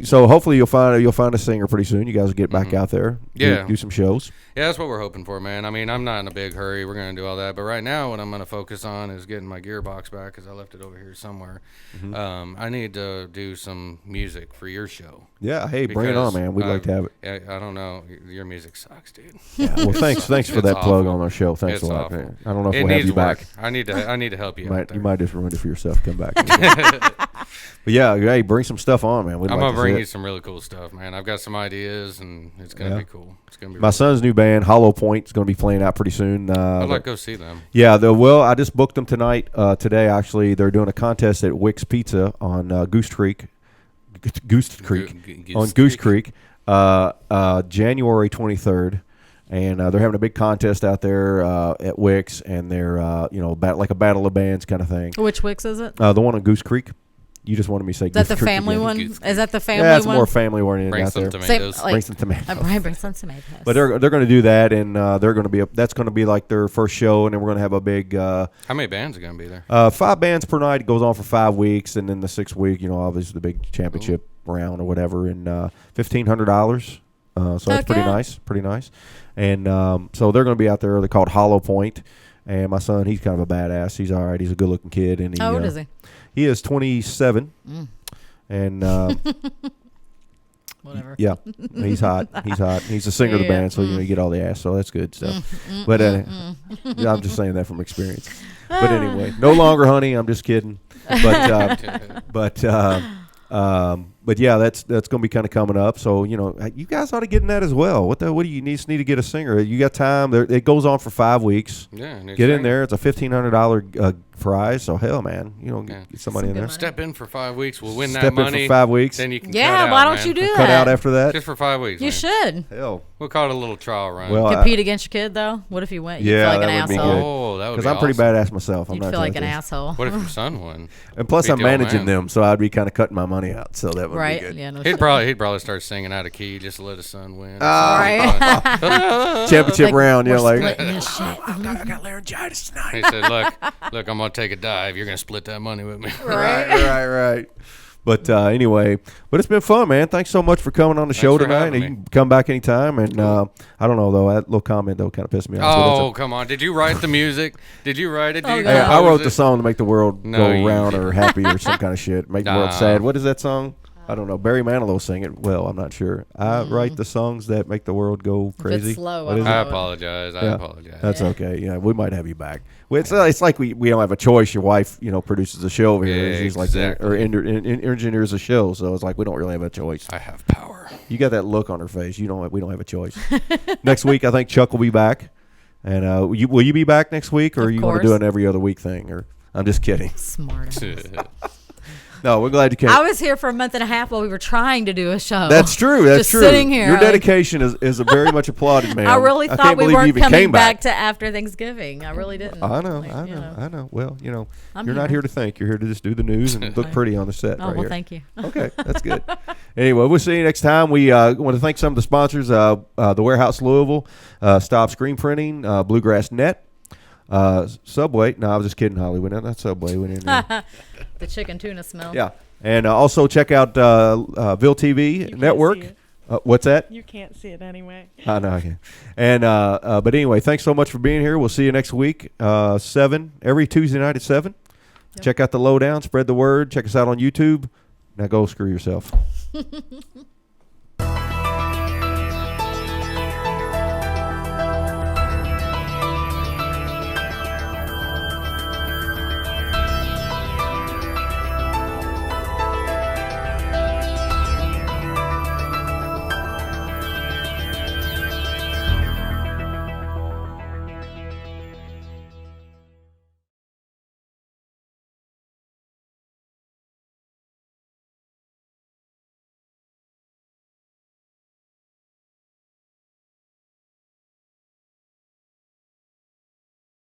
Speaker 2: so hopefully you'll find a singer pretty soon. You guys will get back out there.
Speaker 4: Yeah.
Speaker 2: Do some shows.
Speaker 4: Yeah, that's what we're hoping for, man. I mean, I'm not in a big hurry. We're going to do all that. But right now, what I'm going to focus on is getting my gearbox back because I left it over here somewhere. I need to do some music for your show.
Speaker 2: Yeah. Hey, bring it on,
Speaker 4: because,
Speaker 2: man. We'd like to have it.
Speaker 4: I don't know. Your music sucks, dude.
Speaker 2: Yeah. Well, thanks for
Speaker 4: It's
Speaker 2: that plug
Speaker 4: awful.
Speaker 2: on our show. Thanks
Speaker 4: It's
Speaker 2: a lot.
Speaker 4: awful.
Speaker 2: Man. I don't know if
Speaker 4: It
Speaker 2: we'll have
Speaker 4: needs
Speaker 2: you
Speaker 4: work.
Speaker 2: back.
Speaker 4: I need to help you out there.
Speaker 2: You might just ruin it for yourself. Come back. But yeah, hey, bring some stuff on, man. We'd
Speaker 4: I'm
Speaker 2: like
Speaker 4: gonna
Speaker 2: to
Speaker 4: bring
Speaker 2: see
Speaker 4: you
Speaker 2: it.
Speaker 4: some really cool stuff, man. I've got some ideas, and it's gonna
Speaker 2: Yeah.
Speaker 4: be cool. It's gonna be.
Speaker 2: My
Speaker 4: really
Speaker 2: son's new band, Hollow Point, is going to be playing out pretty soon.
Speaker 4: I'd like to go see them.
Speaker 2: Yeah, I just booked them tonight. Today, actually, they're doing a contest at Wick's Pizza on Goose Creek, on Goose Creek, January 23rd, and they're having a big contest out there at Wick's, and they're like a battle of bands kind of thing.
Speaker 3: Which Wix is it?
Speaker 2: The one on Goose Creek. You just wanted me to say
Speaker 3: Is that
Speaker 2: Goose
Speaker 3: the
Speaker 2: Creek
Speaker 3: family
Speaker 2: again.
Speaker 3: one?
Speaker 4: Goose
Speaker 3: Is that the family
Speaker 2: Yeah, it's
Speaker 3: one?
Speaker 2: more family oriented
Speaker 4: Bring
Speaker 2: out
Speaker 4: some
Speaker 2: there.
Speaker 4: tomatoes.
Speaker 3: Like-
Speaker 2: Bring some tomatoes.
Speaker 3: Right, bring some tomatoes.
Speaker 2: But they're going to do that, and they're going to be that's going to be like their first show, and then we're going to have a big
Speaker 4: How many bands are gonna be there?
Speaker 2: 5 bands per night. It goes on for 5 weeks, and then the 6th week, obviously the big championship round or whatever, and $1,500. So that's pretty nice. And so they're going to be out there. They're called Hollow Point, and my son, he's kind of a badass. He's all right. He's a good looking kid, and
Speaker 3: How old is he?
Speaker 2: He is 27, and
Speaker 3: whatever.
Speaker 2: Yeah, he's hot. He's hot. He's the singer of the band, so you get all the ass. So that's good stuff. But yeah, I'm just saying that from experience. But anyway, no longer honey. I'm just kidding. But yeah, that's going to be kind of coming up. So you guys ought to get in that as well. What do you need to get a singer? You got time? It goes on for 5 weeks.
Speaker 4: Yeah,
Speaker 2: get in there. It's a $1,500 prize. So hell, man, get somebody in there.
Speaker 4: Step in for 5 weeks. We'll win that
Speaker 2: Step
Speaker 4: money.
Speaker 2: in for 5 weeks.
Speaker 4: Then you can
Speaker 3: Yeah,
Speaker 4: cut
Speaker 3: why
Speaker 4: out,
Speaker 3: don't
Speaker 4: man.
Speaker 3: you do that?
Speaker 2: Cut out after that.
Speaker 4: Just for 5 weeks.
Speaker 3: You
Speaker 4: man.
Speaker 3: should.
Speaker 2: Hell.
Speaker 4: We'll call it a little trial run.
Speaker 2: Well,
Speaker 3: Compete against your kid, though? What if you went? You'd
Speaker 2: Yeah,
Speaker 3: feel like an
Speaker 2: that would be
Speaker 3: asshole.
Speaker 2: good.
Speaker 4: Oh, that would be
Speaker 2: because I'm pretty
Speaker 4: awesome.
Speaker 2: badass myself. I'm
Speaker 3: You'd
Speaker 2: not
Speaker 3: feel like an
Speaker 2: joking.
Speaker 3: asshole.
Speaker 4: What if your son won?
Speaker 2: And plus,
Speaker 4: Big
Speaker 2: I'm
Speaker 4: deal,
Speaker 2: managing
Speaker 4: man.
Speaker 2: them, so I'd be kind of cutting my money out. So that would
Speaker 3: Right?
Speaker 2: be good.
Speaker 3: Yeah, no
Speaker 4: He'd
Speaker 3: shit.
Speaker 4: probably start singing out of key just to let his son win.
Speaker 3: Right?
Speaker 2: Championship round,
Speaker 3: we're
Speaker 2: like
Speaker 3: splitting this shit.
Speaker 2: I got laryngitis tonight.
Speaker 4: He said, "Look, I'm gonna take a dive. You're gonna split that money with me."
Speaker 2: Right. But anyway, it's been fun, man. Thanks so much for coming on the show
Speaker 4: for
Speaker 2: tonight.
Speaker 4: having
Speaker 2: You
Speaker 4: me.
Speaker 2: can come back anytime. And I don't know though, that little comment though kind of pissed me off. But
Speaker 4: Oh, come on! Did you write the music? Did you write it?
Speaker 3: Oh,
Speaker 2: Hey,
Speaker 3: God.
Speaker 2: I wrote the song to make the world
Speaker 4: No,
Speaker 2: go
Speaker 4: you
Speaker 2: round or
Speaker 4: didn't.
Speaker 2: happy or some kind of shit. Make the world
Speaker 4: Nah.
Speaker 2: sad. What is that song? I don't know. Barry Manilow sing it. Well, I'm not sure. I write the songs that make the world go crazy.
Speaker 3: slow,
Speaker 2: What is
Speaker 4: I
Speaker 2: it?
Speaker 4: apologize. I
Speaker 2: Yeah.
Speaker 4: apologize.
Speaker 2: That's okay. Yeah, we might have you back. Well, it's like we don't have a choice. Your wife, produces a show over here.
Speaker 4: Yeah,
Speaker 2: She's like that, or engineers a show. So it's like we don't really have a choice.
Speaker 4: I have power.
Speaker 2: You got that look on her face. We don't have a choice. Next week, I think Chuck will be back. And will you be back next week, or
Speaker 3: Of
Speaker 2: you want to
Speaker 3: course.
Speaker 2: do an every other week thing? Or I'm just kidding.
Speaker 3: Smart.
Speaker 2: No, we're glad you came.
Speaker 3: I was here for a month and a half while we were trying to do a show.
Speaker 2: That's true. That's
Speaker 3: Just
Speaker 2: true.
Speaker 3: sitting here.
Speaker 2: Your dedication is very much applauded, man.
Speaker 3: I really
Speaker 2: can't
Speaker 3: thought we
Speaker 2: believe you
Speaker 3: weren't
Speaker 2: even
Speaker 3: coming
Speaker 2: came
Speaker 3: back to after Thanksgiving. I really didn't.
Speaker 2: I know. Well,
Speaker 3: I'm
Speaker 2: you're not
Speaker 3: here.
Speaker 2: here to think. You're here to just do the news and look pretty on the set.
Speaker 3: Oh,
Speaker 2: right
Speaker 3: well,
Speaker 2: here.
Speaker 3: thank you.
Speaker 2: Okay, that's good. Anyway, we'll see you next time. We want to thank some of the sponsors: the Warehouse Louisville, Stop Screen Printing, Bluegrass Net, Subway. No, I was just kidding, Holly. We're not Subway. We didn't.
Speaker 3: The chicken tuna smell.
Speaker 2: Yeah, and also check out VilleTVNetwork.
Speaker 1: see it.
Speaker 2: What's that?
Speaker 1: You can't see it anyway.
Speaker 2: I know I can. And but anyway, thanks so much for being here. We'll see you next week, 7 every Tuesday night at 7. Check out the Lowdown. Spread the word. Check us out on YouTube. Now go screw yourself.